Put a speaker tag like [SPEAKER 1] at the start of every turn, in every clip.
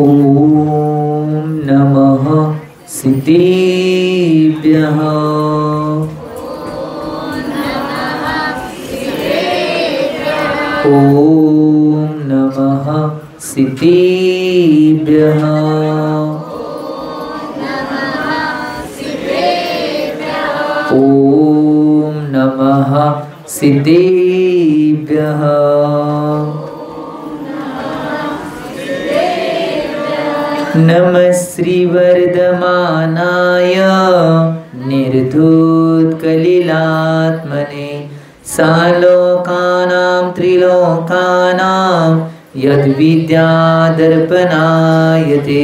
[SPEAKER 1] ओम नमः सिद्धेभ्यः। ओम नमः सिद्धेभ्यः। ओम नमः सिद्धेभ्यः। नमः श्रीवर्धमानाय निर्धूतकलिलात्मने सालोकानां त्रिलोकानां यद्विद्यादर्पणायते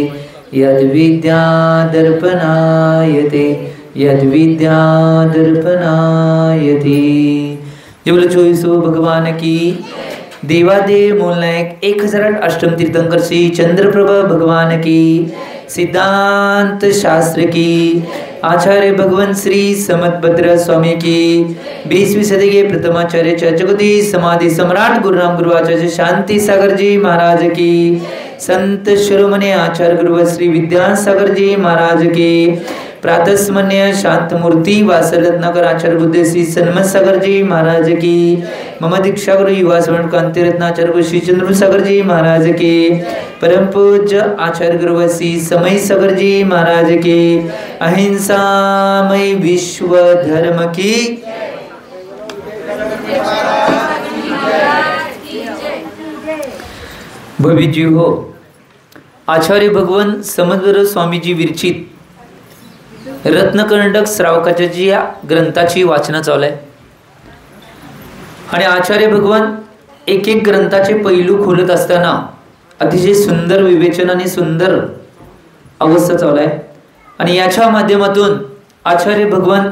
[SPEAKER 1] यद्विद्यादर्पणायते यद्विद्यादर्पणायते। जय बोलो 24 भगवान की। देवादेव मूलनायक 1008 अष्टम तीर्थंकर श्री चंद्रप्रभा भगवान की। सिद्धांत शास्त्र की आचार्य भगवान श्री समतभद्र स्वामी की। 20वीं सदी के प्रथमाचार्य जगती समाधि सम्राट गुरुराम गुरुआचार्य शांति सागर जी महाराज की। संत शिरोमणि आचार्य गुरु श्री विद्यासागर जी महाराज की। प्रातस्मन्य शांतमूर्ति वासरत्नाकर आचार्य बुद्ध श्री सन्मत सागर जी महाराज की। मम दीक्षा गुरु युवा स्वर्ण कांति रत्नाचार्य गुरु श्री चंद्र सागर जी महाराज की। परम पूज्य आचार्य गुरु श्री समय सागर जी महाराज की। अहिंसामय विश्व धर्म की। भविजी हो आचार्य भगवान समद्र स्वामीजी विरचित रत्नकंडक श्रावकाच्या जी या ग्रंथाची वाचन चालू आहे आणि आचार्य भगवान एक एक ग्रंथाचे पैलू खोलत असताना अतिशय सुंदर विवेचन आणि सुंदर अवस्था चालू आहे आणि याच्या माध्यमातून आचार्य भगवान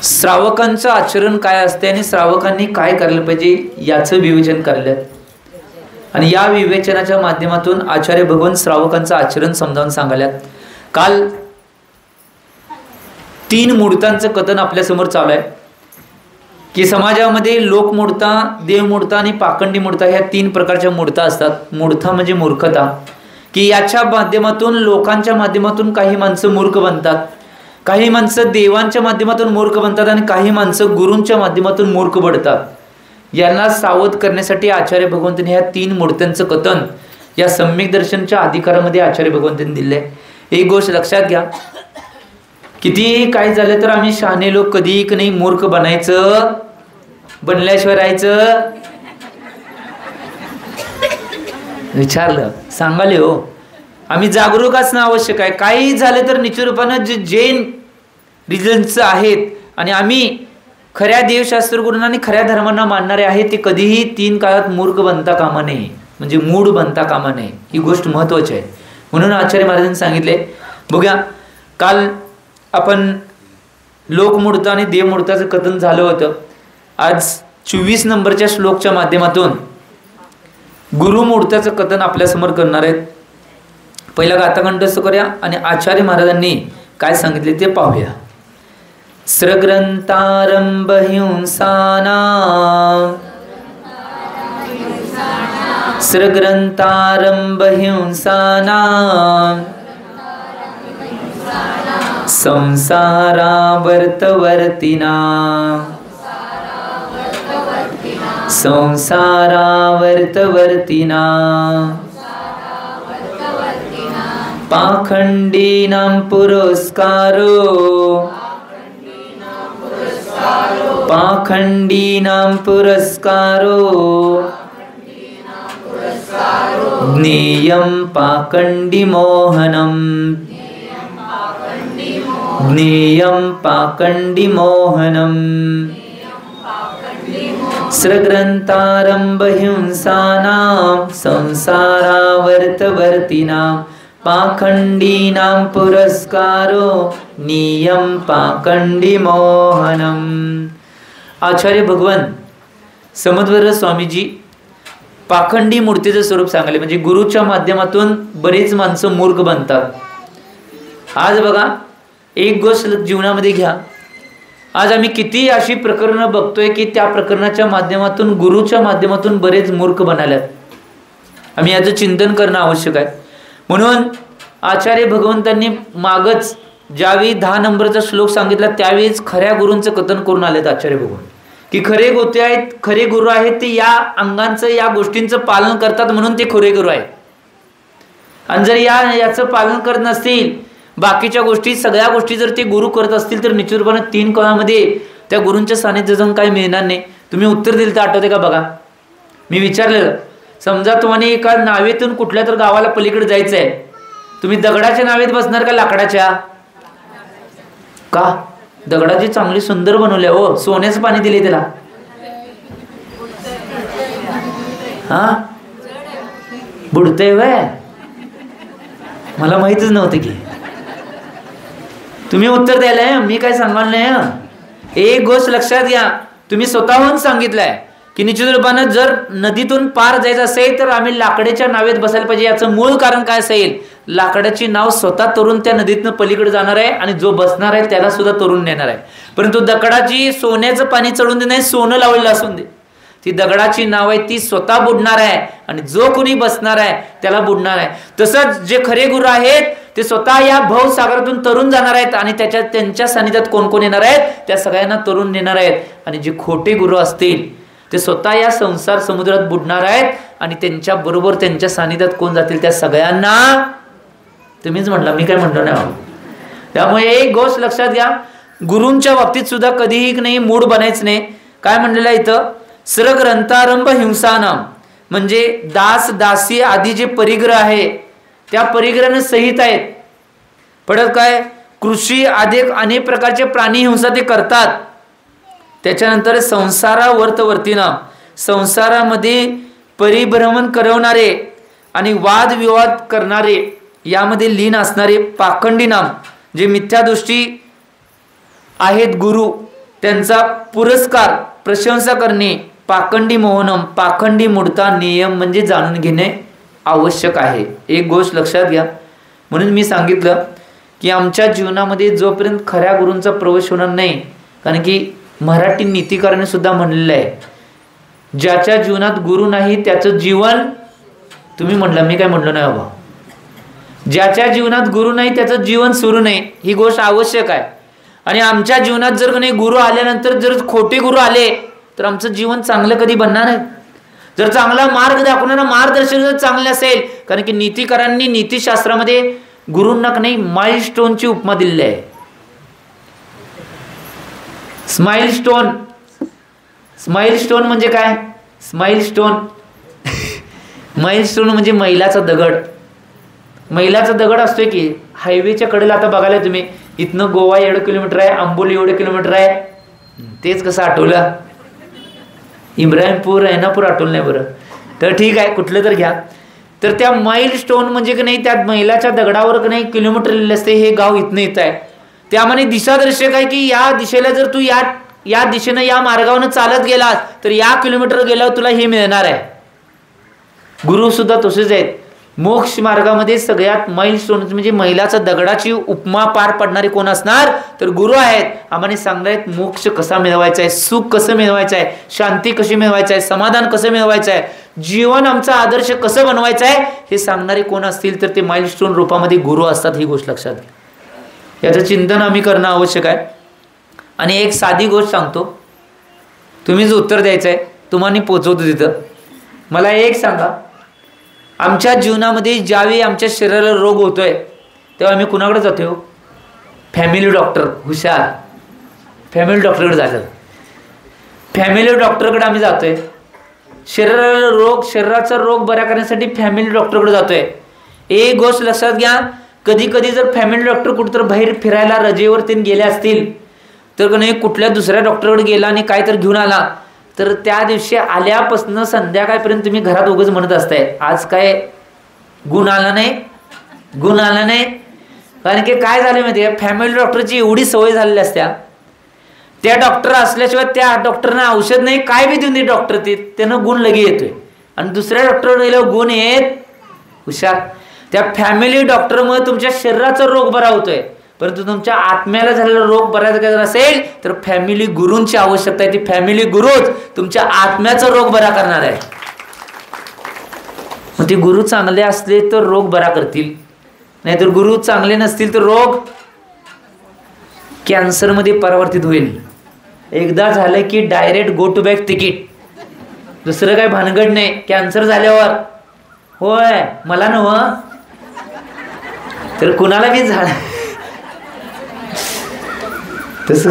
[SPEAKER 1] श्रावकांचं आचरण काय असते आणि श्रावकांनी काय करायला पाहिजे याचं विवेचन करलं आणि या विवेचनाच्या माध्यमातून आचार्य भगवान श्रावकांचं आचरण समजावून सांगायला। काल 3 मूर्तांचं कथन आपल्या समोर चालू आहे की समाजामध्ये लोकमूर्ता, देवमूर्ता आणि पाखंडी मूर्ता ह्या 3 प्रकारच्या मूर्ता असतात। मूर्ता म्हणजे मूर्खता, की याच्या माध्यमातून लोकांच्या माध्यमातून काही माणसं मूर्ख बनतात, काही माणसं देवांच्या माध्यमातून मूर्ख बनतात आणि काही माणसं गुरूंच्या माध्यमातून मूर्ख बनतात। यांना सावध करण्यासाठी आचार्य भगवंतांनी ह्या 3 मूर्त्यांचं कथन या सम्यक दर्शनच्या अधिकारामध्ये आचार्य भगवंतांनी दिले। एक गोष्ट लक्षात घ्या, किती काय झालं तर आम्ही शहाणे लोक कधी नाही मूर्ख बनायचं, बनल्याशिवाय राहायचं। विचारलं सांगाले हो, आम्ही जागरूक असणं आवश्यक आहे। काही झालं तर निश्चित रूपानं जे जैन रिजन्स आहेत आणि आम्ही खऱ्या देवशास्त्र गुरूंना आणि खऱ्या धर्मांना मानणारे आहेत, ते कधीही 3 काळात मूर्ख बनता कामा नये, म्हणजे मूढ बनता कामा नये। ही गोष्ट महत्त्वाची आहे, म्हणून आचार्य महाराजांनी सांगितले। बघा, काल आपण लोकमूर्ता आणि देवमूर्ताचं कथन झालं होतं। आज 24 नंबरच्या श्लोकच्या माध्यमातून गुरुमूर्ताचं कथन आपल्यासमोर करणार आहेत। पहिला गाथाकंठस्थ करूया आणि आचार्य महाराजांनी काय सांगितले ते पाहूया। स्रग्रंथारंभ हिंसानां स्रग्रंथारंभ हिंसानां संसारावर्तवर्तिनां संसारावर्तवर्तिनां पाखंडीनां पुरस्कारो पाखंडीनां पुरस्कारो ज्ञेयं पाखंडीमोहनम् ज्ञेयं पाखंडीमोहनम् स्रग्रंथारंभ हिंसानां संसारावर्तवर्तिनां पाखंडीनां पुरस्कारो ज्ञेयं पाखंडीमोहनम्। आचार्य भगवान समद्वर स्वामीजी पाखंडी मूर्तीचं स्वरूप सांगले, म्हणजे गुरुच्या माध्यमातून बरेच माणसं मूर्ख बनतात। आज बघा, एक गोष्ट जीवनामध्ये घ्या, आज आम्ही किती अशी प्रकरणं बघतोय की त्या प्रकरणाच्या माध्यमातून गुरुच्या माध्यमातून बरेच मूर्ख बनाल्यात। आम्ही याचं चिंतन करणं आवश्यक आहे. म्हणून आचार्य भगवंतांनी मागच ज्यावेळी 10 नंबरचा श्लोक सांगितला त्यावेळीच खऱ्या गुरूंचं कथन करून आलेत आचार्य भगवंत, की खरे गोते आहेत, खरे गुरु आहेत ते या अंगांचं या गोष्टींचं पालन करतात म्हणून ते खरे गुरु आहेत. आणि जर याचं पालन करत नसतील, बाकीच्या गोष्टी सगळ्या गोष्टी जर ते गुरु करत असतील तर निश्चितपणे 3 काळामध्ये त्या गुरूंच्या सानिध्य जाऊन काही मिळणार नाही. तुम्ही उत्तर दिलं तर आठवते का बघा. मी विचारलेलं, समजा तुम्हाला एका नावेतून कुठल्या तर गावाला पलीकडे जायचं आहे, तुम्ही दगडाच्या नावेत बसणार का लाकडाच्या? का? दगडाची चांगली सुंदर बनवल्या हो, सोन्याचं पाणी दिले त्याला. हा बुडतंय वय, मला माहितच नव्हतं की. तुम्ही उत्तर द्यायला, मी काय सांगाल नाही. एक गोष्ट लक्षात घ्या, तुम्ही स्वतःहून सांगितलंय की निश्चित रूपानं जर नदीतून पार जायचं असेल तर आम्ही लाकडाच्या नावेत बसायला पाहिजे. याचं मूळ कारण काय असेल? लाकडाची नाव स्वतः तरुण त्या नदीतनं पलीकडे जाणार आहे आणि जो बसणार आहे त्याला सुद्धा तरुण नेणार आहे. परंतु दगडाची सोन्याचं पाणी चढून दे, नाही सोनं लावलेलं असून दे, ती दगडाची नाव आहे ती स्वतः बुडणार आहे आणि जो कोणी बसणार आहे त्याला बुडणार आहे. तसंच जे खरे गुरु आहेत ते स्वतः या भवसागरातून तरुण जाणार आहेत आणि त्यांच्या सानिध्यात कोण कोण येणार आहेत? त्या सगळ्यांना तरुण नेणार आहेत. आणि जे खोटे गुरु असतील ते स्वतः या संसार समुद्रात बुडणार आहेत आणि त्यांच्या बरोबर त्यांच्या सानिध्यात कोण जातील? त्या सगळ्यांना. तुम्हीच म्हटलं, मी काय म्हणतो नाही. त्यामुळे एक गोष्ट लक्षात घ्या, गुरूंच्या बाबतीत सुद्धा कधीही नाही मूड बनायचं नाही. काय म्हणलेलं आहे इथं? सरग्रंथारंभ हिंसानाम, म्हणजे दास दासी आदी जे परिग्रह आहे त्या परिग्रहाने सहित आहेत. पडत काय? कृषी आदी अनेक प्रकारचे प्राणी हिंसा ते करतात. त्याच्यानंतर संसारावर्तवर्तीनाम, संसारामध्ये परिभ्रमण करवणारे आणि वादविवाद करणारे, यामध्ये लीन असणारे पाखंडी नाम, जे मिथ्यादृष्टी आहेत गुरु त्यांचा पुरस्कार प्रशंसा करणे. पाखंडी मोहनम, पाखंडी मूढता नियम म्हणजे जाणून घेणे आवश्यक आहे. एक गोष्ट लक्षात घ्या, म्हणून मी सांगितलं की आमच्या जीवनामध्ये जोपर्यंत खऱ्या गुरूंचा प्रवेश होणार नाही, कारण की मराठी नीतिकाराने सुद्धा म्हणलेलं आहे, ज्याच्या जीवनात गुरु नाही त्याचं जीवन, तुम्ही म्हटलं, मी काय म्हटलं नाही बाबा, ज्याच्या जीवनात गुरु नाही त्याचं जीवन सुरू नाही. ही गोष्ट आवश्यक आहे. आणि आमच्या जीवनात जर कोणी गुरु आल्यानंतर जर खोटे गुरु आले तर आमचं जीवन चांगलं कधी बनणार आहे. जर चांगला मार्ग दाखवणारा मार्गदर्शक जर चांगले असेल, कारण की नीतिकारांनी नीतिशास्त्रामध्ये गुरूंना नाही माइलस्टोनची उपमा दिलेली आहे. स्माइलस्टोन, स्माइलस्टोन म्हणजे काय? स्माइलस्टोन माइलस्टोन म्हणजे मैलाचा दगड. मैलाचा दगड असतोय की हायवेच्या कडेला. आता बघायला तुम्ही, इथनं गोवा एवढं किलोमीटर आहे, आंबोली एवढं किलोमीटर आहे. तेच कसं आठवलं? इब्राहिमपूर ऐनापूर आठवलं नाही बरं, तर ठीक आहे कुठलं तर घ्या. तर त्या माइलस्टोन म्हणजे की नाही, त्या मैलाच्या दगडावर की नाही किलोमीटर लिहिलं असते हे गाव इथनं येत आहे. त्यामध्ये दिशादर्शक आहे की या दिशेला जर तू या दिशेनं या मार्गावरून चालत गेलास तर या किलोमीटर गेल्यावर तुला हे मिळणार आहे. गुरु सुद्धा तसेच आहेत. मोक्ष मार्गामध्ये सगळ्यात माइलस्टोन म्हणजे मैलाचा दगडाची उपमा पार पडणारे कोण असणार? तर गुरु आहेत. आम्हाला सांगणार आहेत मोक्ष कसा मिळवायचा आहे, सुख कसं मिळवायचं आहे, शांती कशी मिळवायचं आहे, समाधान कसं मिळवायचं आहे, जीवन आमचा आदर्श कसं बनवायचं आहे, हे सांगणारे कोण असतील तर ते माइलस्टोन रूपामध्ये गुरु असतात. ही गोष्ट लक्षात घ्या. याचं चिंतन आम्ही करणं आवश्यक आहे. आणि एक साधी गोष्ट सांगतो, तुम्हीच उत्तर द्यायचं आहे, तुम्हाला पोचवतो तिथं. मला एक सांगा, आमच्या जीवनामध्ये ज्यावेळी आमच्या शरीराला रोग होतोय तेव्हा आम्ही कुणाकडे जातो? Family doctor. हुशार, फॅमिली डॉक्टरकडे जातो. फॅमिली डॉक्टरकडे आम्ही जातोय. शरीराचा रोग बरा करण्यासाठी फॅमिली डॉक्टरकडे जातोय. एक गोष्ट लक्षात घ्या, कधी कधी जर फॅमिली डॉक्टर कुठेतरी बाहेर फिरायला रजेवर त्यांनी गेले असतील तर नाही कुठल्या दुसऱ्या डॉक्टरकडे गेला आणि काय तर घेऊन आला तर त्या दिवशी आल्यापासून संध्याकाळपर्यंत तुम्ही घरात उगाच म्हणत असताय आज काय गुण आला नाही, गुण आला नाही. कारण की काय झालं माहिती आहे, फॅमिली डॉक्टरची एवढी सवय झालेली असत्या, त्या डॉक्टर असल्याशिवाय त्या डॉक्टरना औषध नाही काय बी देऊन दे डॉक्टर त्यानं गुण लगे येतोय. आणि दुसऱ्या डॉक्टरकडे गेल्यावर गुण येत. हुशार. त्या फॅमिली डॉक्टरमुळे तुमच्या शरीराचा रोग बरा होतोय, परंतु तुमच्या आत्म्याला झालेला रोग बरा जर असेल तर फॅमिली गुरूंची आवश्यकता आहे. ती फॅमिली गुरुच तुमच्या आत्म्याचा रोग बरा करणार आहे. मग ते गुरु चांगले असले तर रोग बरा करतील, नाहीतर गुरु चांगले नसतील तर रोग कॅन्सरमध्ये परावर्तित होईल. एकदा झालं की direct go to back ticket, दुसरं काय भानगड नाही. कॅन्सर झाल्यावर होय मला नव्ह तर कुणाला बी झालं तसं.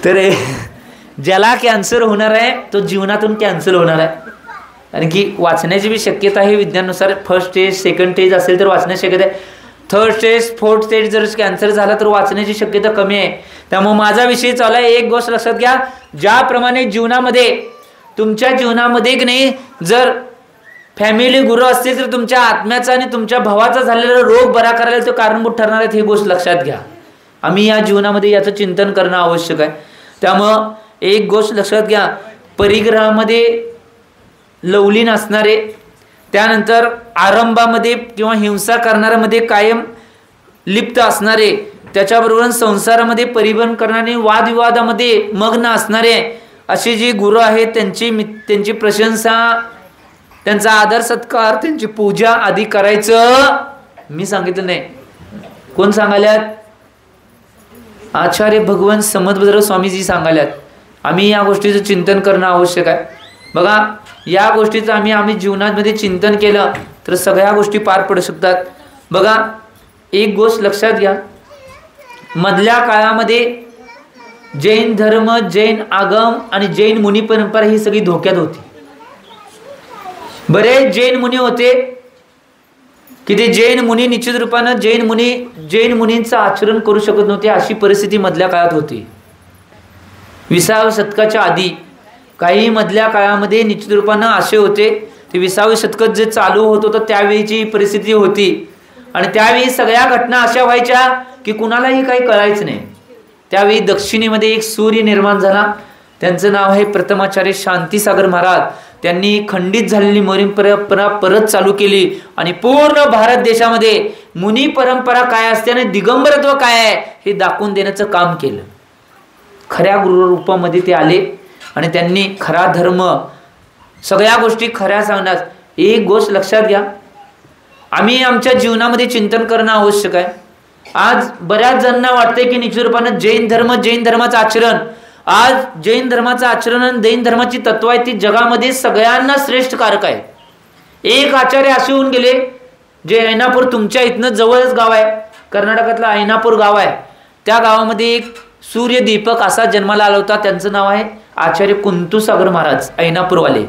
[SPEAKER 1] तर ज्याला कॅन्सर होणार आहे तो जीवनातून कॅन्सर होणार आहे. कारण की वाचण्याची बी शक्यता आहे विज्ञानानुसार. फर्स्ट स्टेज, सेकंड स्टेज असेल तर वाचण्याची शक्यता आहे. थर्ड स्टेज, फोर्थ स्टेज जर कॅन्सर झाला तर वाचण्याची शक्यता कमी आहे. त्यामुळे माझा विषय चालू आहे. एक गोष्ट लक्षात घ्या, ज्याप्रमाणे जीवनामध्ये तुमच्या जीवनामध्ये की नाही जर फॅमिली गुरु असतील तर तुमच्या आत्म्याचा आणि तुमच्या भावाचा झालेला रोग बरा करायला तो कारणभूत ठरणार आहेत. ही गोष्ट लक्षात घ्या. आम्ही या जीवनामध्ये याचं चिंतन करणं आवश्यक आहे. त्यामुळं एक गोष्ट लक्षात घ्या, परिग्रहामध्ये लवलीन असणारे, त्यानंतर आरंभामध्ये किंवा हिंसा करणाऱ्यामध्ये कायम लिप्त असणारे, त्याच्याबरोबर संसारामध्ये परिभ्रमण करणारे, वादविवादामध्ये मग्न असणारे असे जे गुरु आहेत त्यांची प्रशंसा, त्यांचा आदर सत्कार, त्यांची पूजा आदी करायचं मी सांगितलं नाही. कोण सांगाल्यात? आचार्य भगवान समर्थभद्र स्वामीजी सांगाल्यात. आम्ही या गोष्टीचं चिंतन करणं आवश्यक आहे. बघा, या गोष्टीचं आम्ही जीवनामध्ये चिंतन केलं तर सगळ्या गोष्टी पार पडू शकतात. बघा, एक गोष्ट लक्षात घ्या, मधल्या काळामध्ये जैन धर्म, जैन आगम आणि जैन मुनी परंपरा ही सगळी धोक्यात होती. बरेच जैन मुनी होते की ते जैन मुनी निश्चित रूपानं जैन मुनींचं आचरण करू शकत नव्हते. अशी परिस्थिती मधल्या काळात होती. 20व्या शतकाच्या आधी काही मधल्या काळामध्ये निश्चित रूपानं असे होते. ते 20व्या शतकात जे चालू होत होतं त्यावेळीची परिस्थिती होती. आणि त्यावेळी सगळ्या घटना अशा व्हायच्या की कुणालाही काही कळायचं नाही. त्यावेळी दक्षिणेमध्ये एक सूर्य निर्माण झाला. त्यांचं नाव आहे प्रथमाचार्य शांतीसागर महाराज. त्यांनी खंडित झालेली मोहीम परंपरा परत चालू केली आणि पूर्ण भारत देशामध्ये मुनी परंपरा काय असते आणि दिगंबरत्व काय आहे हे दाखवून देण्याचं काम केलं. खऱ्या गुरुरूपामध्ये ते आले आणि त्यांनी खरा धर्म, सगळ्या गोष्टी खऱ्या सांगण्यास. एक गोष्ट लक्षात घ्या, आम्ही आमच्या जीवनामध्ये चिंतन करणं आवश्यक आहे. आज बऱ्याच जणांना वाटतंय की निश्चित रूपानं जैन धर्माचं आचरण, आज जैन धर्माचं आचरण आणि जैन धर्माची तत्व आहे ती जगामध्ये सगळ्यांना श्रेष्ठ कारक आहे. एक आचार्य असे होऊन गेले जे ऐनापूर, तुमच्या इथनं जवळच गाव आहे, कर्नाटकातलं ऐनापूर गाव आहे, त्या गावामध्ये एक सूर्य दीपक असा जन्माला आला होता. त्यांचं नाव आहे आचार्य कुंतुसागर महाराज, ऐनापूरवाले.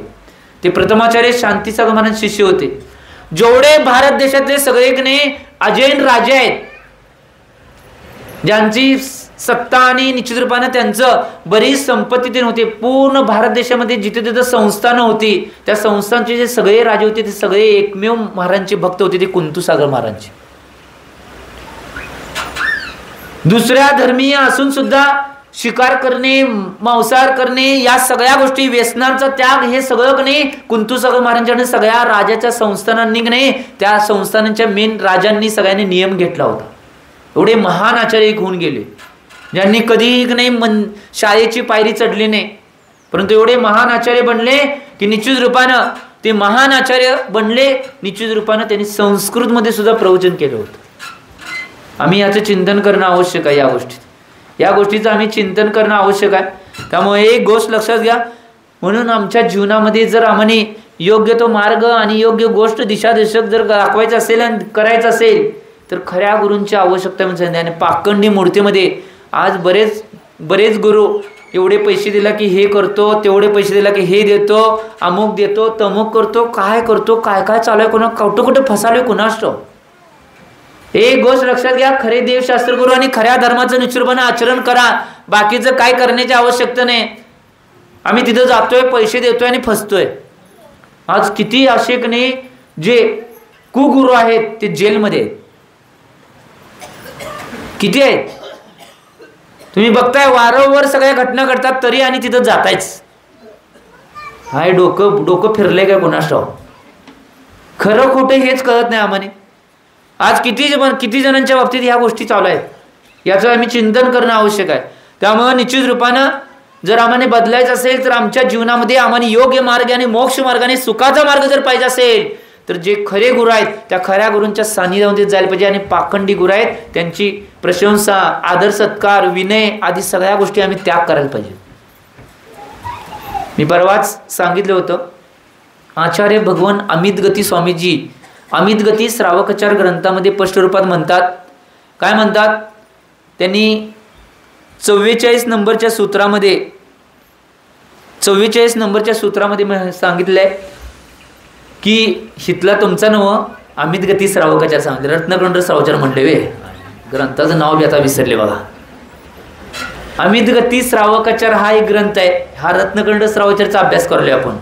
[SPEAKER 1] ते प्रथमाचार्य शांतीसागर महाराज शिष्य होते. जेवढे भारत देशातले सगळे अजैन राजे आहेत ज्यांची सत्ता आणि निश्चित रूपाने त्यांचं बरीच संपत्ती होते, पूर्ण भारत देशामध्ये जिथे तिथे संस्थानं होती, त्या संस्थांचे जे सगळे राजे होते ते सगळे एकमेव महाराजांचे भक्त होते, ते कुंतुसागर महाराजांचे. दुसऱ्या धर्मीय असून सुद्धा शिकार करणे, मांसाहार करणे, या सगळ्या गोष्टी, व्यसनांचा त्याग, हे सगळं कुंतुसागर महाराजांनी सगळ्या राजाच्या संस्थानांनी त्या संस्थानांच्या मेन राजांनी सगळ्यांनी नियम घेतला होता. एवढे महान आचार्य होऊन गेले ज्यांनी कधी शाळेची पायरी चढली नाही, परंतु एवढे महान आचार्य बनले की निश्चित रूपानं ते महान आचार्य बनले. निश्चित रूपानं त्यांनी संस्कृतमध्ये सुद्धा प्रवचन केलं होतं. आम्ही याचं चिंतन करणं आवश्यक आहे. या गोष्टीचं आम्ही चिंतन करणं आवश्यक आहे. त्यामुळे एक गोष्ट लक्षात घ्या, म्हणून आमच्या जीवनामध्ये जर आम्हाला योग्य तो मार्ग आणि योग्य गोष्ट दिशादर्शक जर दाखवायचं असेल आणि करायचं असेल तर खऱ्या गुरूंची आवश्यकता म्हणजे. आणि पाखंडी मूर्तीमध्ये आज बरेच गुरु एवढे पैसे दिला की हे करतो, तेवढे पैसे दिला की हे देतो, अमुक देतो, तमुक करतो, काय चालू आहे, कोणा कुठं फसालोय कुणास ठाऊक. एक गोष्ट लक्षात घ्या, खरे देवशास्त्र गुरु आणि खऱ्या धर्माचं निश्चितपणे आचरण करा. बाकीचं काय करण्याची आवश्यकता नाही. आम्ही तिथं जातोय, पैसे देतोय आणि फसतोय. आज किती असे जे कुगुरु आहेत ते जेलमध्ये आहेत. किती आहेत तुम्ही बघताय, वारंवार सगळ्या घटना घडतात तरी आणि तिथं जातायच. हाय डोकं फिरले काय कोणास ठाऊक. खरं खोटं हेच कळत नाही आम्हाला. आज किती जणांच्या बाबतीत ह्या गोष्टी चालू आहेत, याचं आम्ही चिंतन करणं आवश्यक आहे. त्यामुळे निश्चित रूपानं जर आम्हाला बदलायचं असेल तर आमच्या जीवनामध्ये आम्हाला योग्य मार्ग आणि मोक्ष मार्गाने सुखाचा मार्ग जर पाहिजे असेल तर जे खरे गुरु आहेत त्या खऱ्या गुरूंच्या सानिध्यामध्ये जायला पाहिजे. आणि पाखंडी गुरु आहेत त्यांची प्रशंसा, आदर सत्कार, विनय आदी सगळ्या गोष्टी आम्ही त्याग करायला पाहिजे. मी परवाच सांगितलं होतं, आचार्य भगवान अमित गती स्वामीजी अमित गती श्रावकाचार ग्रंथामध्ये स्पष्ट रूपात म्हणतात. काय म्हणतात? त्यांनी 44 नंबरच्या सूत्रामध्ये सांगितलंय की हितला तुमचा नव अमित गती श्रावकाचार सांगितलं. रत्नकंठ श्रावचार म्हणले वे, ग्रंथाचं नाव बी आता विसरले बघा. अमित गती श्रावकाचार हा एक ग्रंथ आहे. हा रत्नकंठ श्रावचारचा अभ्यास करलोय आपण.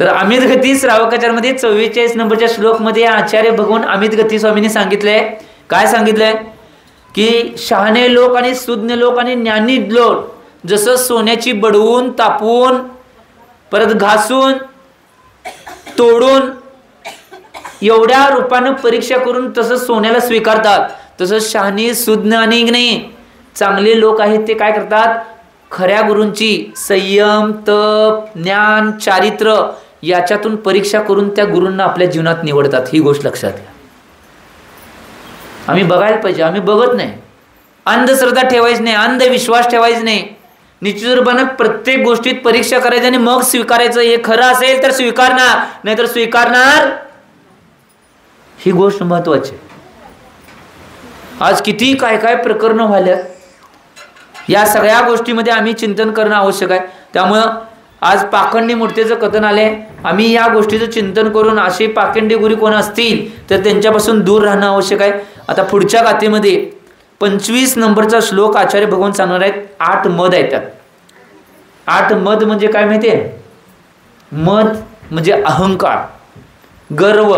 [SPEAKER 1] तर अमित गती श्रावकाचार मध्ये 44 नंबरच्या श्लोक मध्ये आचार्य भगवान अमित गती स्वामींनी सांगितलंय. काय सांगितलंय? की शहाणे लोक आणि सुज्ञ लोक आणि ज्ञानी लोक जसं सोन्याची बडवून, तापवून, परत घासून, तोडून एवढ्या रूपानं परीक्षा करून तसं सोन्याला स्वीकारतात, तसं शहाणी, सुज्ञ आणि नाही चांगले लोक आहेत ते काय करतात? खऱ्या गुरूंची संयम, तप, ज्ञान, चारित्र्य याच्यातून परीक्षा करून त्या गुरूंना आपल्या जीवनात निवडतात. ही गोष्ट लक्षात घ्या. आम्ही बघायला पाहिजे. आम्ही बघत नाही. अंधश्रद्धा ठेवायची नाही, अंधविश्वास ठेवायचा नाही. निश्चितपणे प्रत्येक गोष्टीत परीक्षा करायची आणि मग स्वीकारायचं. हे खरं असेल तर स्वीकारणार, नाहीतर स्वीकारणार. ही गोष्ट महत्वाची. आज किती काय काय प्रकरण व्हायला, या सगळ्या गोष्टीमध्ये आम्ही चिंतन करणं आवश्यक आहे. त्यामुळं आज पाखंडी मूर्तीचं कथन आले. आम्ही या गोष्टीचं चिंतन करून असे पाखंडी गुरु कोण असतील तर त्यांच्यापासून दूर राहणं आवश्यक आहे. आता पुढच्या गाथेमध्ये 25 नंबरचा श्लोक आचार्य भगवान सांगणार आहेत. 8 मद आहेत त्यात. 8 मद म्हणजे काय माहितीये? मद म्हणजे अहंकार, गर्व.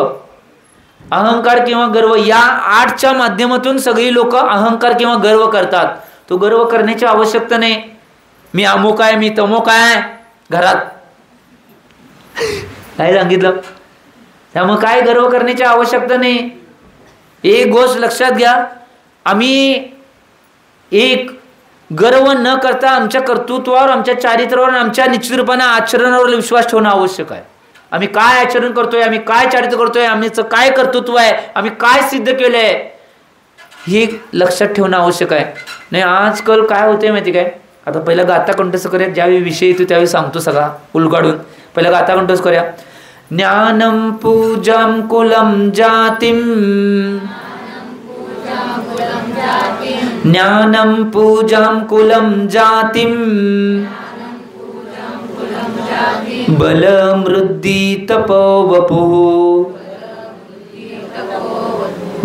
[SPEAKER 1] अहंकार किंवा गर्व या 8च्या माध्यमातून सगळी लोक अहंकार किंवा गर्व करतात. तो गर्व करण्याची आवश्यकता नाही. मी अमुक आहे, मी तमुक आहे. घरात काय सांगितलं? त्यामुळे काय गर्व करण्याची आवश्यकता नाही. एक गोष्ट लक्षात घ्या, आम्ही एक गर्व न करता आमच्या कर्तृत्वावर, आमच्या चारित्र्यावर, आमच्या निश्चितपणे आचरणावर विश्वास ठेवणं आवश्यक आहे. आम्ही काय आचरण करतोय, आम्ही काय चारित्र्य करतोय, आमचं काय कर्तृत्व आहे, आम्ही काय सिद्ध केलंय, हे लक्षात ठेवणं आवश्यक आहे. नाही आजकाल काय होतंय माहिती काय? आता पहिला गाथा कंठस्थ करूया. ज्यावेळी विषय येतो त्यावेळी सांगतो सगळा उलगाडून. पहिला गाथा कंठस्थ करूया. ज्ञानम पूजाम कुलम जातिम, ज्ञानम पूजाम कुलम जातिम, बलम वृद्धि तपो वपुः,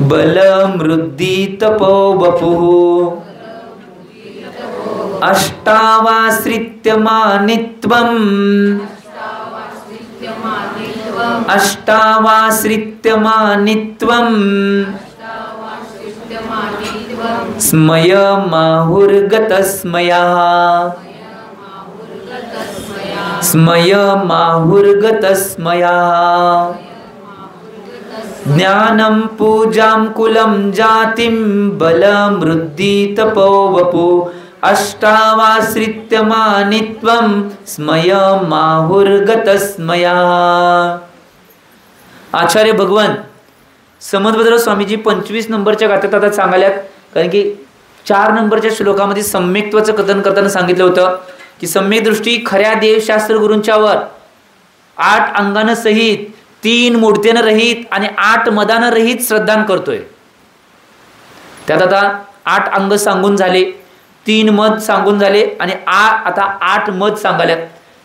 [SPEAKER 1] बलम वृद्धि तपो वपुः, अष्टावाश्रित्य मानित्वम्, अष्टावाश्रित्य मानित्वम्, स्मय माहुर्गतस्मया, स्मय माहुर्गतस्मया, ज्ञानं पूजां कुलं जातिं, बलं वृद्धि तपो वपुः, अष्टावाश्रित्य मानित्वं, स्मय माहुर्गतस्मया. आचार्य भगवान समर्थभद्र स्वामीजी 25 नंबरच्या गाथेत आता सांगायल्यात. कारण की 4 नंबरच्या श्लोकामध्ये सम्यक्त्वाचं कथन करताना सांगितलं होतं की सम्यक दृष्टी खऱ्या देवशास्त्र गुरूंच्यावर 8 अंगानं सहित, 3 मूर्तीनं रहित आणि 8 मदानं रहित श्रद्धान करतोय. त्यात आता 8 अंग सांगून झाले, 3 मद सांगून झाले आणि आता 8 मद सांगाल्यात.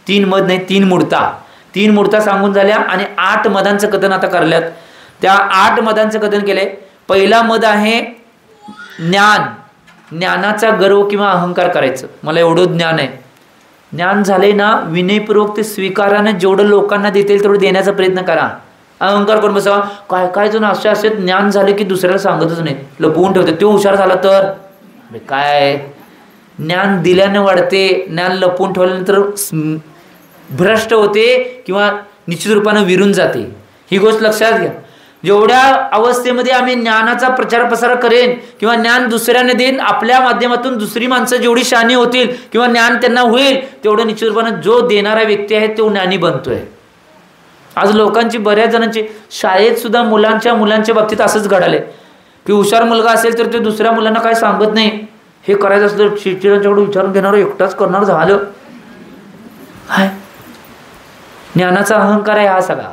[SPEAKER 1] 3 मद नाही, 3 मूर्ता. 3 मूर्ता सांगून झाल्या आणि 8 मदांचं कथन आता करल्यात. त्या 8 मदांचं कथन केलंय. पहिला मद आहे ज्ञान. ज्ञानाचा गर्व किंवा अहंकार करायचं. मला एवढं ज्ञान आहे. ज्ञान झाले ना, विनयपूर्वक ते स्वीकारानं जेवढं लोकांना देता येईल तेवढं देण्याचा प्रयत्न करा. अहंकार करून बसा. काय काय जण असे असे ज्ञान झाले की दुसऱ्याला सांगतच नाही, लपवून ठेवते. तो हुशार झाला तर काय, ज्ञान दिल्याने वाढते, ज्ञान लपवून ठेवल्यानंतर भ्रष्ट होते किंवा निश्चित रूपानं विरून जाते. ही गोष्ट लक्षात घ्या. जेवढ्या अवस्थेमध्ये आम्ही ज्ञानाचा प्रचार प्रसार करेन किंवा ज्ञान दुसऱ्यांना देईन, आपल्या माध्यमातून दुसरी माणसं जेवढी शहाणी होतील किंवा ज्ञान त्यांना होईल तेवढं निश्चितपणे जो देणारा व्यक्ती आहे तो ज्ञानी बनतोय. आज लोकांची बऱ्याच जणांची शाळेत सुद्धा मुलांच्या बाबतीत असंच घडालंय की हुशार मुलगा असेल तर ते दुसऱ्या मुलांना काय सांगत नाही. हे करायचं असलं टीचरांच्याकडे विचारून घेणार, एकटाच करणार, झालं. हाय ज्ञानाचा अहंकार आहे, हा सगळा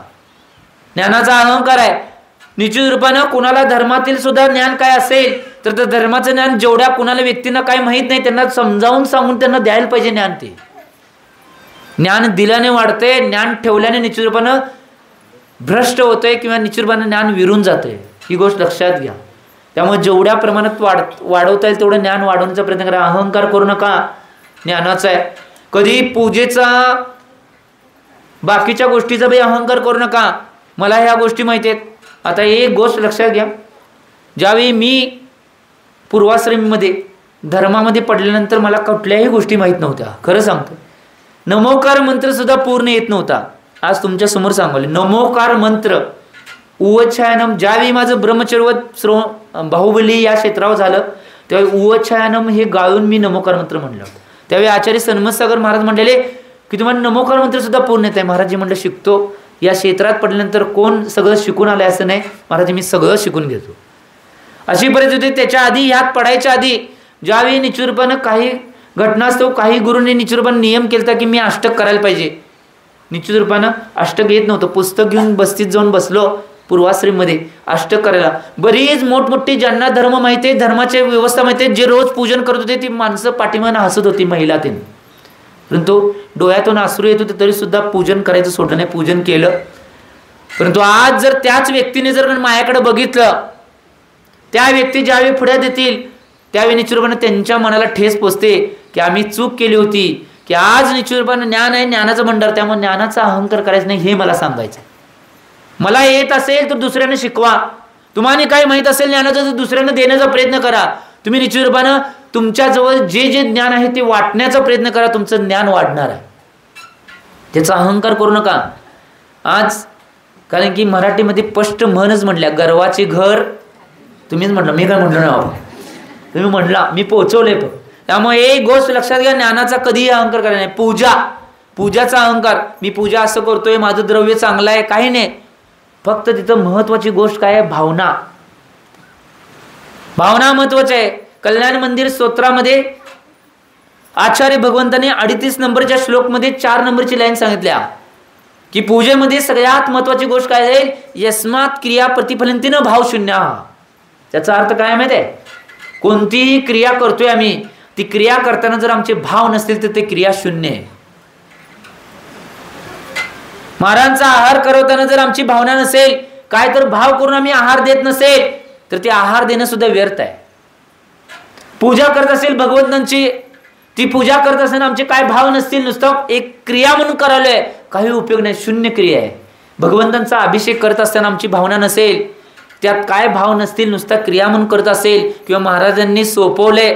[SPEAKER 1] ज्ञानाचा अहंकार आहे. निश्चित रूपानं कुणाला धर्मातील सुद्धा ज्ञान काय असेल तर त्या धर्माचं ज्ञान जेवढ्या कुणाला व्यक्तींना काय माहीत नाही त्यांना समजावून सांगून त्यांना द्यायला पाहिजे ज्ञान. ते ज्ञान दिल्याने वाढते, ज्ञान ठेवल्याने निश्चित रूपानं भ्रष्ट होतंय किंवा निश्चित रूपानं ज्ञान विरून जातंय. ही गोष्ट लक्षात घ्या. त्यामुळे जेवढ्या प्रमाणात वाढवता येईल तेवढं ज्ञान वाढवण्याचा प्रयत्न करा. अहंकार करू नका, ज्ञानाचा आहे. कधी पूजेचा बाकीच्या गोष्टीचा बी अहंकार करू नका. मला ह्या गोष्टी माहिती आहेत. आता एक गोष्ट लक्षात घ्या, ज्यावेळी मी पूर्वाश्रमीमध्ये धर्मामध्ये पडल्यानंतर मला कुठल्याही गोष्टी माहीत नव्हत्या. खरं सांगतो, नमोकार मंत्र सुद्धा पूर्ण येत नव्हता. आज तुमच्या समोर सांगले नमोकार मंत्र उवच्छायनम. ज्यावेळी माझं ब्रह्मचर्य बाहुबली या क्षेत्रावर झालं त्यावेळी उवच्छायनम हे गाळून मी नमोकार मंत्र म्हणलं होतं. त्यावेळी आचार्य सन्मतसागर महाराज म्हणलेले की तुम्हाला नमोकार मंत्र सुद्धा पूर्ण येत आहे. महाराज म्हणलं शिकतो. या क्षेत्रात पडल्यानंतर कोण सगळं शिकून आलंय असं नाही. महाराज मी सगळं शिकून घेतो. अशी परिस्थिती. त्याच्या आधी ह्यात पडायच्या आधी ज्यावेळी निश्चितपणे काही घटनास्तव काही गुरूंनी निश्चितपणे नियम केला की मी अष्टक करायला पाहिजे. निश्चित रूपानं अष्टक येत नव्हतं. पुस्तक घेऊन बस्तीत जाऊन बसलो पूर्वाश्रमीमध्ये अष्टक करायला. बरीच मोठमोठी ज्यांना धर्म माहिती आहे, धर्माची व्यवस्था माहिती आहे, जे रोज पूजन करत होते ती माणसं पाठीमागं हसत होती, महिला ते. परंतु डोळ्यातून अश्रू येत होते तरी सुद्धा पूजन करायचं सोडलं नाही, पूजन केलं. परंतु आज जर त्याच व्यक्तीने जर माझ्याकडे बघितलं, त्या व्यक्ती ज्यावेळी पुढे देतील त्यावेळी निश्चितपणे त्यांच्या मनाला ठेस पोचते की आम्ही चूक केली होती, की आज निश्चितपणे ज्ञान आहे, ज्ञानाचं भंडार, त्यामुळे ज्ञानाचा अहंकार करायचा नाही हे मला सांगायचं. मला येत असेल तर दुसऱ्यांना शिकवा. तुम्हाला काय माहीत असेल ज्ञानाचं तर दुसऱ्यांना देण्याचा प्रयत्न करा. तुम्ही निश्चितपणे तुमच्याजवळ जे जे ज्ञान आहे ते वाटण्याचा प्रयत्न करा. तुमचं ज्ञान वाढणार आहे. त्याचा अहंकार करू नका. आज कारण की मराठीमध्ये स्पष्ट म्हणच म्हटल्या, गर्वाचे घर. तुम्हीच म्हटलं, मी काय म्हटलं ना, तुम्ही म्हटला, मी पोहोचवले. पण त्यामुळे एक गोष्ट लक्षात घ्या, ज्ञानाचा कधीही अहंकार करायचा नाही. पूजाचा अहंकार, मी पूजा असं करतोय, माझं द्रव्य चांगलं आहे, काही नाही. फक्त तिथं महत्वाची गोष्ट काय आहे, भावना. भावना महत्वाची आहे. कल्याण मंदिर स्तोत्रामध्ये आचार्य भगवंताने 38 नंबरच्या श्लोकमध्ये 4 नंबरची लाईन सांगितल्या की पूजेमध्ये सगळ्यात महत्वाची गोष्ट काय आहे, यस्मात क्रिया प्रतिफलंती न भावशून्य. त्याचा अर्थ काय माहिती आहे, कोणतीही क्रिया करतोय आम्ही, ती क्रिया करताना जर आमचे भाव नसतील तर ते क्रिया शून्य आहे. महाराजांचा आहार करवताना जर आमची भावना नसेल, काय तर भाव करून आम्ही आहार देत नसेल तर ते आहार देणं सुद्धा व्यर्थ आहे. पूजा करत असेल भगवंतांची, ती पूजा करत असताना आमचे काय भाव नसतील, नुसतं एक क्रिया म्हणून करायलोय, काही उपयोग नाही, शून्य क्रिया आहे. भगवंतांचा अभिषेक करत असताना आमची भावना नसेल, त्यात काय भाव नसतील, नुसता क्रिया म्हणून करत असेल किंवा महाराजांनी सोपवले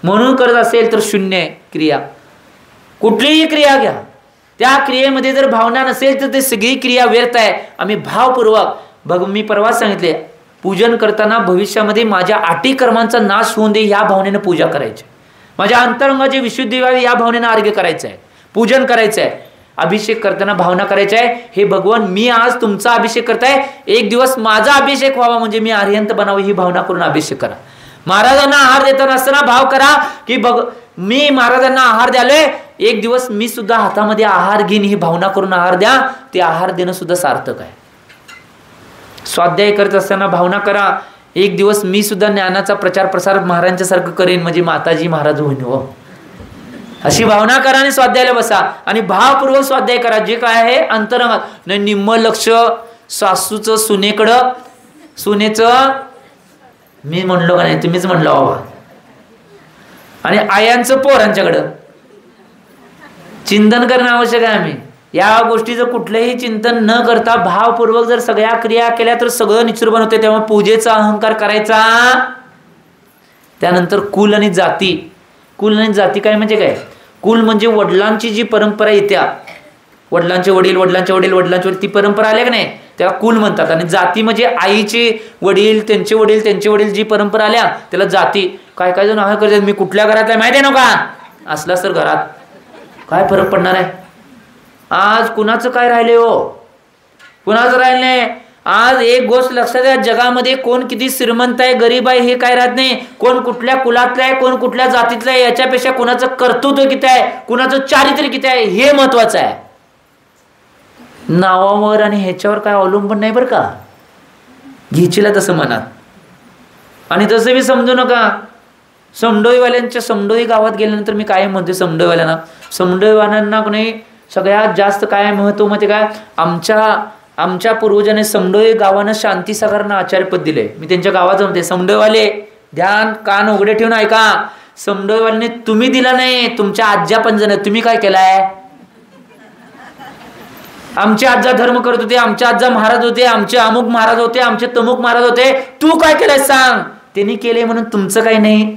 [SPEAKER 1] म्हणून करत असेल तर शून्य क्रिया. कुठलीही क्रिया घ्या, त्या क्रियेमध्ये जर भावना नसेल तर ते सगळी क्रिया व्यर्थ आहे. आम्ही भावपूर्वक मी परवाच सांगितले, पूजन करताना भविष्यामध्ये माझ्या 8 कर्मांचा नाश होऊन दे या भावनेनं पूजा करायची. माझ्या अंतरंगाची विशुद्धी व्हावी या भावनेनं अर्घ्य करायचं आहे, पूजन करायचं आहे. अभिषेक करताना भावना करायची आहे, हे भगवान मी आज तुमचा अभिषेक करताय, एक दिवस माझा अभिषेक व्हावा म्हणजे मी आर्यंत बनावं, ही भावना करून अभिषेक करा. महाराजांना आहार देताना असताना भाव करा की मी महाराजांना आहार द्यालोय, एक दिवस मी सुद्धा हातामध्ये आहार घेईन, ही भावना करून आहार द्या. ते आहार देणं सुद्धा सार्थक आहे. स्वाध्याय करत असताना भावना करा, एक दिवस मी सुद्धा ज्ञानाचा प्रचार प्रसार महाराजांच्या सारखं करेन म्हणजे माताजी महाराज होईन हो, अशी भावना करा आणि स्वाध्यायाला बसा आणि भावपूर्वक स्वाध्याय करा. जे काय आहे अंतरंगात, निम्म लक्ष सासूचं सुनेकडं, सुनेचं मी म्हणलो का नाही, तुम्हीच म्हणलो बाबा, आणि आयांचं पोरांच्याकडं चिंतन करणं आवश्यक आहे. आम्ही या गोष्टीचं कुठलंही चिंतन न करता भावपूर्वक जर सगळ्या क्रिया केल्या तर सगळं निश्चित होते. तेव्हा पूजेचा अहंकार करायचा. त्यानंतर कुल आणि जाती. कुल आणि जाती काय म्हणजे काय, कुल म्हणजे वडिलांची जी परंपरा येत्या, वडिलांचे वडील, वडिलांचे वडील, वडिलांचे वडील, ती परंपरा आल्या का नाही, त्याला कुल म्हणतात. आणि जाती म्हणजे आईचे वडील, त्यांचे वडील, त्यांचे वडील, जी परंपरा आल्या त्याला जाती. काय काय जण आहे करतात, मी कुठल्या घरात आहे माहिती आहे ना का, असला तर घरात काय फरक पडणार आहे. आज कुणाचं काय राहिले हो, कुणाचं राहिले. आज एक गोष्ट लक्षात द्या, जगामध्ये कोण किती श्रीमंत आहे गरीब आहे हे काय राहत नाही, कोण कुठल्या कुलातलं आहे, कोण कुठल्या जातीतलं आहे, याच्यापेक्षा कुणाचं कर्तृत्व किती आहे, कुणाचं चारित्र्य किती आहे हे महत्वाचं आहे. नावावर आणि ह्याच्यावर काय अवलंबून नाही बरं का, घ्यायचीला तसं मनात. आणि तसं बी समजू नका. समडोईवाल्यांच्या, समडोई गावात गेल्यानंतर मी काय म्हणते समडोईवाल्यांना, समडोईवाल्यांना कोणी सगळ्यात जास्त काय महत्व माहिती काय, आमच्या पूर्वजांनी समडोई गावानं शांतीसागरांना आचार्यपद दिले. मी त्यांच्या गावात म्हणते, समडोईवाले ध्यान कान उघडे ठेवून ऐका. समडोईवाल्यांनी तुम्ही दिला नाही, तुमच्या आज्या पंजन, तुम्ही काय केलाय. आमचे आज्जा धर्म करत होते, आमचे आज्जा महाराज होते, आमचे अमुक महाराज होते, आमचे तमुक महाराज होते, तू काय केलंय सांग. त्यांनी केले म्हणून तुमचं काही नाही.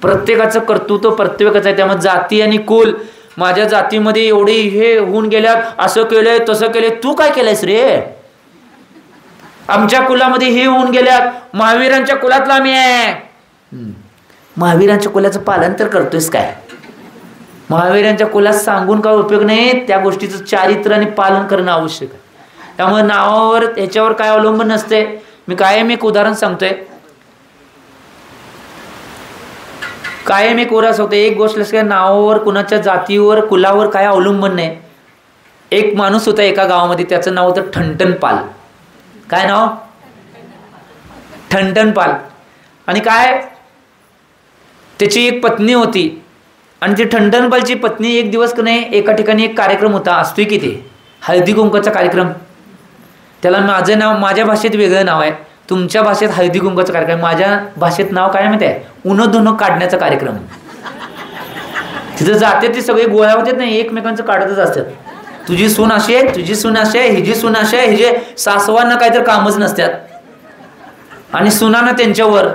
[SPEAKER 1] प्रत्येकाचं कर्तृत्व प्रत्येकाचं आहे. त्यामुळे जाती आणि कुल, माझ्या जातीमध्ये एवढे हे होऊन गेल्यात, असं केलंय तसं केलंय, तू काय केलंयस रे. आमच्या कुलामध्ये हे होऊन गेल्यात, महावीरांच्या कुलातला आम्ही आहे. महावीरांच्या कुलाचं पालन तर करतोयस काय. महावीरांच्या कुलात सांगून काय उपयोग नाही, त्या गोष्टीचं चारित्र्य आणि पालन करणं आवश्यक आहे. त्यामुळे नावावर ह्याच्यावर काय अवलंबून नसते. मी कायम एक उदाहरण सांगतोय, कायम एक उदाहरण सांगतोय. एक गोष्ट लक्षात, नावावर कुणाच्या जातीवर कुलावर काय अवलंबून नाही. एक माणूस होता एका गावामध्ये, त्याचं नाव होतं ठणठणपाल. काय नाव, ठणठणपाल. आणि काय, त्याची एक पत्नी होती. आणि ती ठणठणपालची पत्नी एक दिवस का नाही, एका ठिकाणी एक कार्यक्रम होता, असतोय की ते हळदी कुंकाचा कार्यक्रम. त्याला माझं नाव, माझ्या भाषेत वेगळं नाव आहे, तुमच्या भाषेत हळदी कुंकाचा कार्यक्रम, माझ्या भाषेत नाव काय माहिती आहे, उन्ह धुणं काढण्याचा कार्यक्रम. तिथं जाते ते सगळे गोळ्या होतात नाही, एकमेकांचं काढतच असतात. तुझी सून अशी आहे, तुझी सून अशी आहे, हिजी सून अशी आहे, हिजे सासवांना काहीतरी कामच नसतात आणि सुनांना त्यांच्यावर.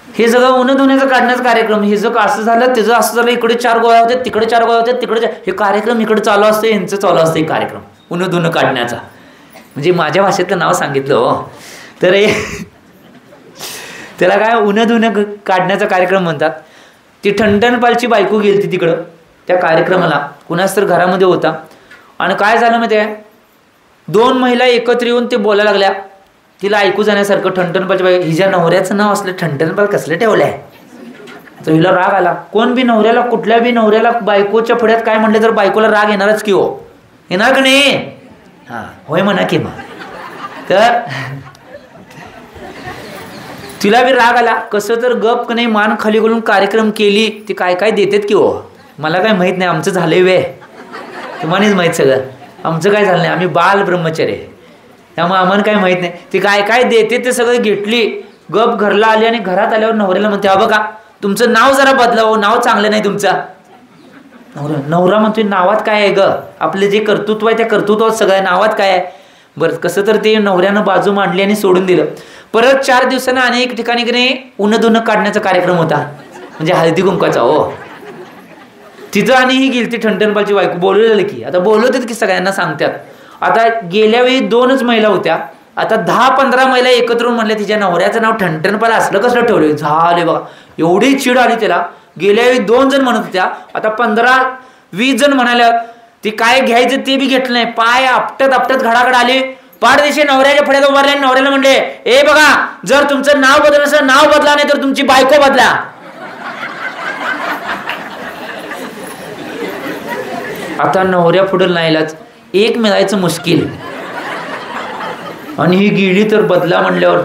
[SPEAKER 1] हे सगळं उन्ह धुण्याचं काढण्याचा कार्यक्रम. हे जर असं झालं, त्याचं असं झालं, इकडे 4 गोळ्या होत्या, तिकडे 4 गोळ्या होत्या, तिकडे हे कार्यक्रम इकडे चालू असते, यांचं चालू असतं कार्यक्रम उन्ह धुणं काढण्याचा. म्हणजे माझ्या भाषेतलं नाव सांगितलं हो. तर त्याला काय उन्ह धुणं काढण्याचा कार्यक्रम म्हणतात. ती ठणठणपालची बायको गेली तिकडं त्या कार्यक्रमाला, कुणाच तर घरामध्ये होता. आणि काय झालं माहिती आहे, 2 महिला एकत्र येऊन ते बोलायला लागल्या, तिला ऐकू जाण्यासारखं. ठणठणपालची बायको, हिच्या नवऱ्याचं नाव असलं ठणठणपाल कसलं ठेवलंय. तर हिला राग आला. कोण बी नवऱ्याला, कुठल्या बी नवऱ्याला बायकोच्या पुढ्यात काय म्हणले तर बायकोला राग येणारच की हो, येणार का नाही. हां होय म्हणा की. मग तर तिला बी राग आला. कसं तर गप का नाही, मान खाली घालून कार्यक्रम केली. ती काय काय देतात की हो, मला काय माहीत नाही, आमचं झालंय वे, तुम्हालाच माहीत सगळं. आमचं काय झालं नाही, आम्ही बाल ब्रह्मचारी, त्यामुळे आम्हाला काय माहीत नाही. ती काय काय देते ते सगळं घेतली, गप घरला आली. आणि घरात आल्यावर नवऱ्याला म्हणते, हा बघा तुमचं नाव जरा बदलावं, नाव चांगलं नाही तुमचं. नवरा म्हणतोय, नावात काय आहे ग, आपले जे कर्तृत्व आहे त्या कर्तृत्वात सगळ्या नावात काय आहे. बरं कसं तर ते नवऱ्यानं बाजू मांडली आणि सोडून दिलं. परत 4 दिवसांना अनेक ठिकाणी की नाही उन्ह धुणं काढण्याचा कार्यक्रम होता, म्हणजे हळदी कुंकाचा हो. तिथं आणि ही गेली ती ठणठणपालची बायको, बोलवलेलं की आता बोलवतात की सगळ्यांना सांगतात. आता गेल्या वेळी 2च महिला होत्या, आता 10-15 महिला एकत्र म्हणल्या तिच्या नवऱ्याचं नाव ठणठणपाल असलं कसलं ठेवलं. झाले बघा, एवढी चिड आली त्याला. गेल्या वेळी 2 जण म्हणत होत्या, आता 15-20 जण म्हणाल्या. ती काय घ्यायचं ते बी घेतलं नाही, पाय आपटत आपटत घडाघड आली. पाठदिशी नवऱ्याच्या पुढे उभारले. नवऱ्याला म्हणले, ए बघा जर तुमचं नाव बदल नसेल, नाव बदला, नाही तर तुमची बायको बदला. आता नवऱ्या पुढे नाहीलाच, एक मिळायचं मुश्किल. आणि ही गेली तर बदला म्हणल्यावर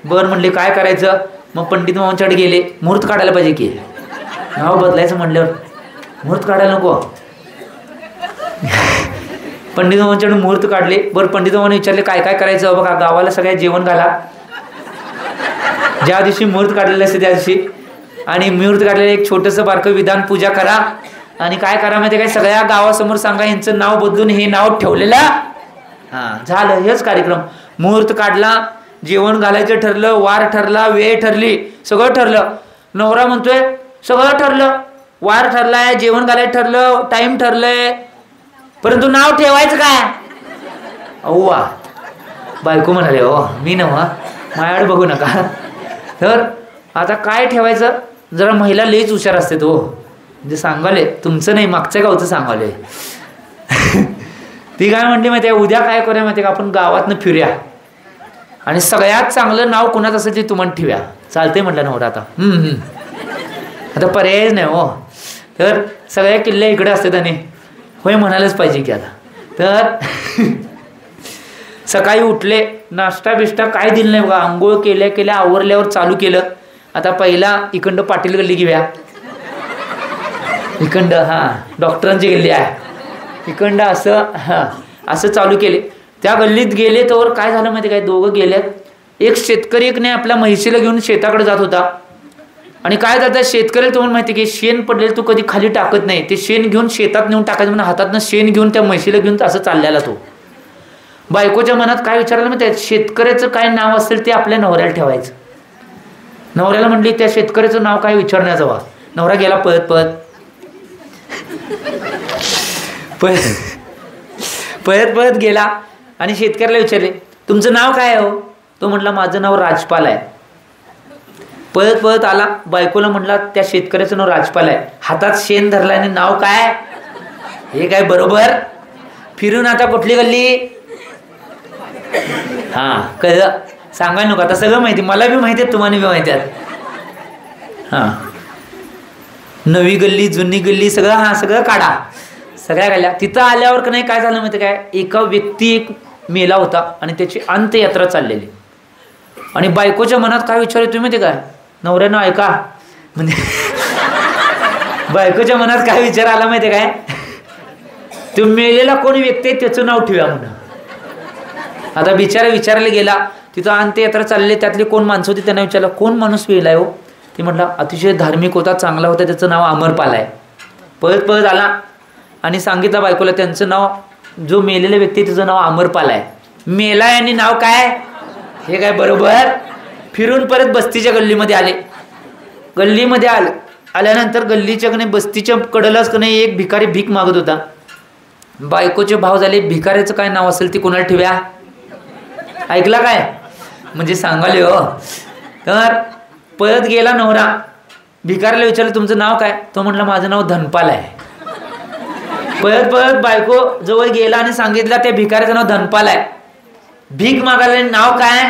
[SPEAKER 1] बर म्हणले काय करायचं. मग पंडित मामांच्याकडे गेले, मुहूर्त काढायला पाहिजे की, नाव बदलायचं म्हणल्यावर मुहूर्त काढायला नको. पंडित मामांच्याकडे मुहूर्त काढले. बरं पंडित मामाने विचारले काय काय करायचं. बघा गावाला सगळ्या जेवण घाला, ज्या दिवशी मुहूर्त काढलेलं असते त्या दिवशी. आणि मुहूर्त काढलेलं एक छोटंसं बारकं विधान पूजा करा. आणि काय करा माहिती काय, सगळ्या गावासमोर सांगा यांचं नाव बदलून हे नाव ठेवलेलं. हां झालं, हेच कार्यक्रम. मुहूर्त काढला, जेवण घालायचं ठरलं, वार ठरला, वेळ ठरली, सगळं ठरलं. नवरा म्हणतोय सगळं ठरलं, वार ठरलाय, जेवण घालायचं ठरलं, टाइम ठरलंय, परंतु नाव ठेवायचं काय. अव्वा बायको म्हणाले हो मी नव्हा माझ्याकडे बघू नका. तर आता काय ठेवायचं, जरा महिला लईच हुशार असते तो, म्हणजे सांगाले तुमचं नाही मागच्या गावचं सांगाले. ती काय म्हणली माहिती आहे, उद्या काय करूया माहिती आहे का, आपण गावातनं फिरूया आणि सगळ्यात चांगलं नाव कोणाचं असेल ते तुम्हाला ठेवूया. चालतंय म्हटलं नव्हतं आता. आता पर्यायच नाही हो. तर सगळ्या किल्ले इकडे असतात आणि होय म्हणायलाच पाहिजे की आता. तर सकाळी उठले, नाश्ता बिष्टा काय दिलं नाही बघा, आंघोळ केल्या आवरल्यावर चालू केलं. आता पहिला इकडं पाटील गल्ली घेऊया, इकडं डॉक्टरांची गल्ली आहे, इकडं असं चालू केले. त्या गल्लीत गेले तर काय झालं माहिती काय, दोघं गेल्यात. एक शेतकरी एक नाही आपल्या म्हैशीला घेऊन शेताकडे जात होता आणि काय जातात शेतकऱ्याला तुम्हाला माहिती की शेण पडलेलं तो कधी खाली टाकत नाही, ते शेण घेऊन शेतात नेऊन टाकायचं म्हणून हातातनं शेण घेऊन त्या म्हैशीला घेऊन असं चाललेला तो. बायकोच्या मनात काय विचारलं माहिती आहे, शेतकऱ्याचं काय नाव असेल ते आपल्या नवऱ्याला ठेवायचं. नवऱ्याला म्हटली त्या शेतकऱ्याचं नाव काय विचारण्याचं वा. नवरा गेला पळत गेला आणि शेतकऱ्याला विचारले तुमचं नाव काय हो. तो म्हटला माझं नाव राजपाल आहे. पळत आला, बायकोला म्हटला त्या शेतकऱ्याचं नाव राजपाल आहे, हातात शेण धरला आणि नाव काय, हे काय बरोबर. फिरून आता कुठली गल्ली, कळलं सांगाय नको आता, सगळं माहिती मला बी माहिती आहे, तुम्हाला बी माहिती आहे. नवी गल्ली जुनी गल्ली सगळं सगळं काढा, सगळ्या गल्ल्या. तिथं आल्यावर का नाही काय झालं माहिती काय, एका व्यक्ती एक मेला होता आणि त्याची अंत्ययात्रा चाललेली आणि बायकोच्या मनात काय विचार येतो माहिती काय, नवऱ्यानं ऐका म्हणजे बायकोच्या मनात काय विचार आला माहिती काय, तो मेलेला कोणी व्यक्ती आहे त्याचं नाव ठेवूया म्हणून. आता बिचारा विचारायला गेला, तिथं अंत्ययात्रा चालली, त्यातली कोण माणसं होती त्यांना विचारलं कोण माणूस मेलाय हो. ती म्हटलं अतिशय धार्मिक होता, चांगला होता, त्याचं नाव अमरपाल आहे. पळत आला आणि सांगितलं बायकोला त्यांचं नाव, जो मेलेला व्यक्ती त्याचं नाव अमरपाल आहे, मेलाय आणि नाव काय, हे काय बरोबर. फिरून परत बस्तीच्या गल्लीमध्ये आले. गल्लीमध्ये आल्यानंतर गल्लीच्या कने बस्तीच्या कडेलाच कने एक भिकारी भीक मागत होता. बायकोचे भाव झाले भिकाऱ्याचं काय नाव असेल ती कोणाला ठेवूया. ऐकला काय म्हणजे सांगाले हो. तर पळत गेला नवरा, भिकाऱ्याला विचारलं तुमचं नाव काय, तो म्हटलं माझं नाव धनपाल आहे. पळत बायको जवळ गेला आणि सांगितलं त्या भिकाऱ्याचं नाव धनपाल आहे. भीक मागायला नाव काय,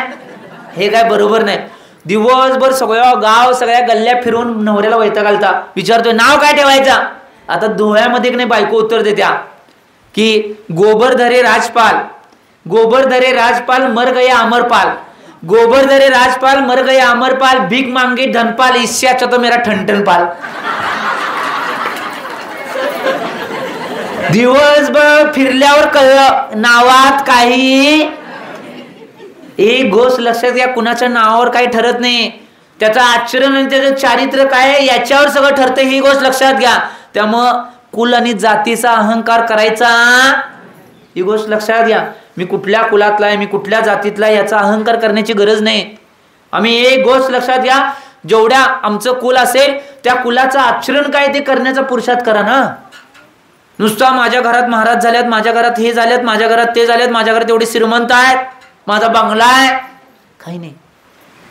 [SPEAKER 1] हे काय बरोबर नाही. दिवसभर सगळ्या गल्ल्या फिरून नवऱ्याला वैताग आलता, विचारतोय नाव काय ठेवायचं. आता डोळ्यामध्ये नाही बायको उत्तर देत्या की गोबरधरे राजपाल मर गया अमरपाल, गोबरधरे राजपाल मर गया अमरपाल, भीक मांगे धनपाल, इससे तो मेरा ठणठणपाल. दिवसभर फिरल्यावर कळलं नावात काही एक गोष्ट लक्षात घ्या, कुणाच्या नावावर काही ठरत नाही, त्याचं आचरण आणि त्याचं चारित्र्य काय याच्यावर सगळं ठरतं, ही गोष्ट लक्षात घ्या. त्यामुळं कुल आणि जातीचा अहंकार करायचा, ही गोष्ट लक्षात घ्या. मी कुठल्या कुलातला आहे, मी कुठल्या जातीतला आहे याचा अहंकार करण्याची गरज नाही. आम्ही एक गोष्ट लक्षात घ्या, जेवढ्या आमचं कुल असेल त्या कुलाचं आचरण काय ते करण्याचा पुरुषार्थ करा ना. नुसता माझ्या घरात महाराज झाल्यात, माझ्या घरात हे झाल्यात, माझ्या घरात ते झाल्यात, माझ्या घरात एवढे श्रीमंत आहेत, माझा बंगला आहे, काही नाही.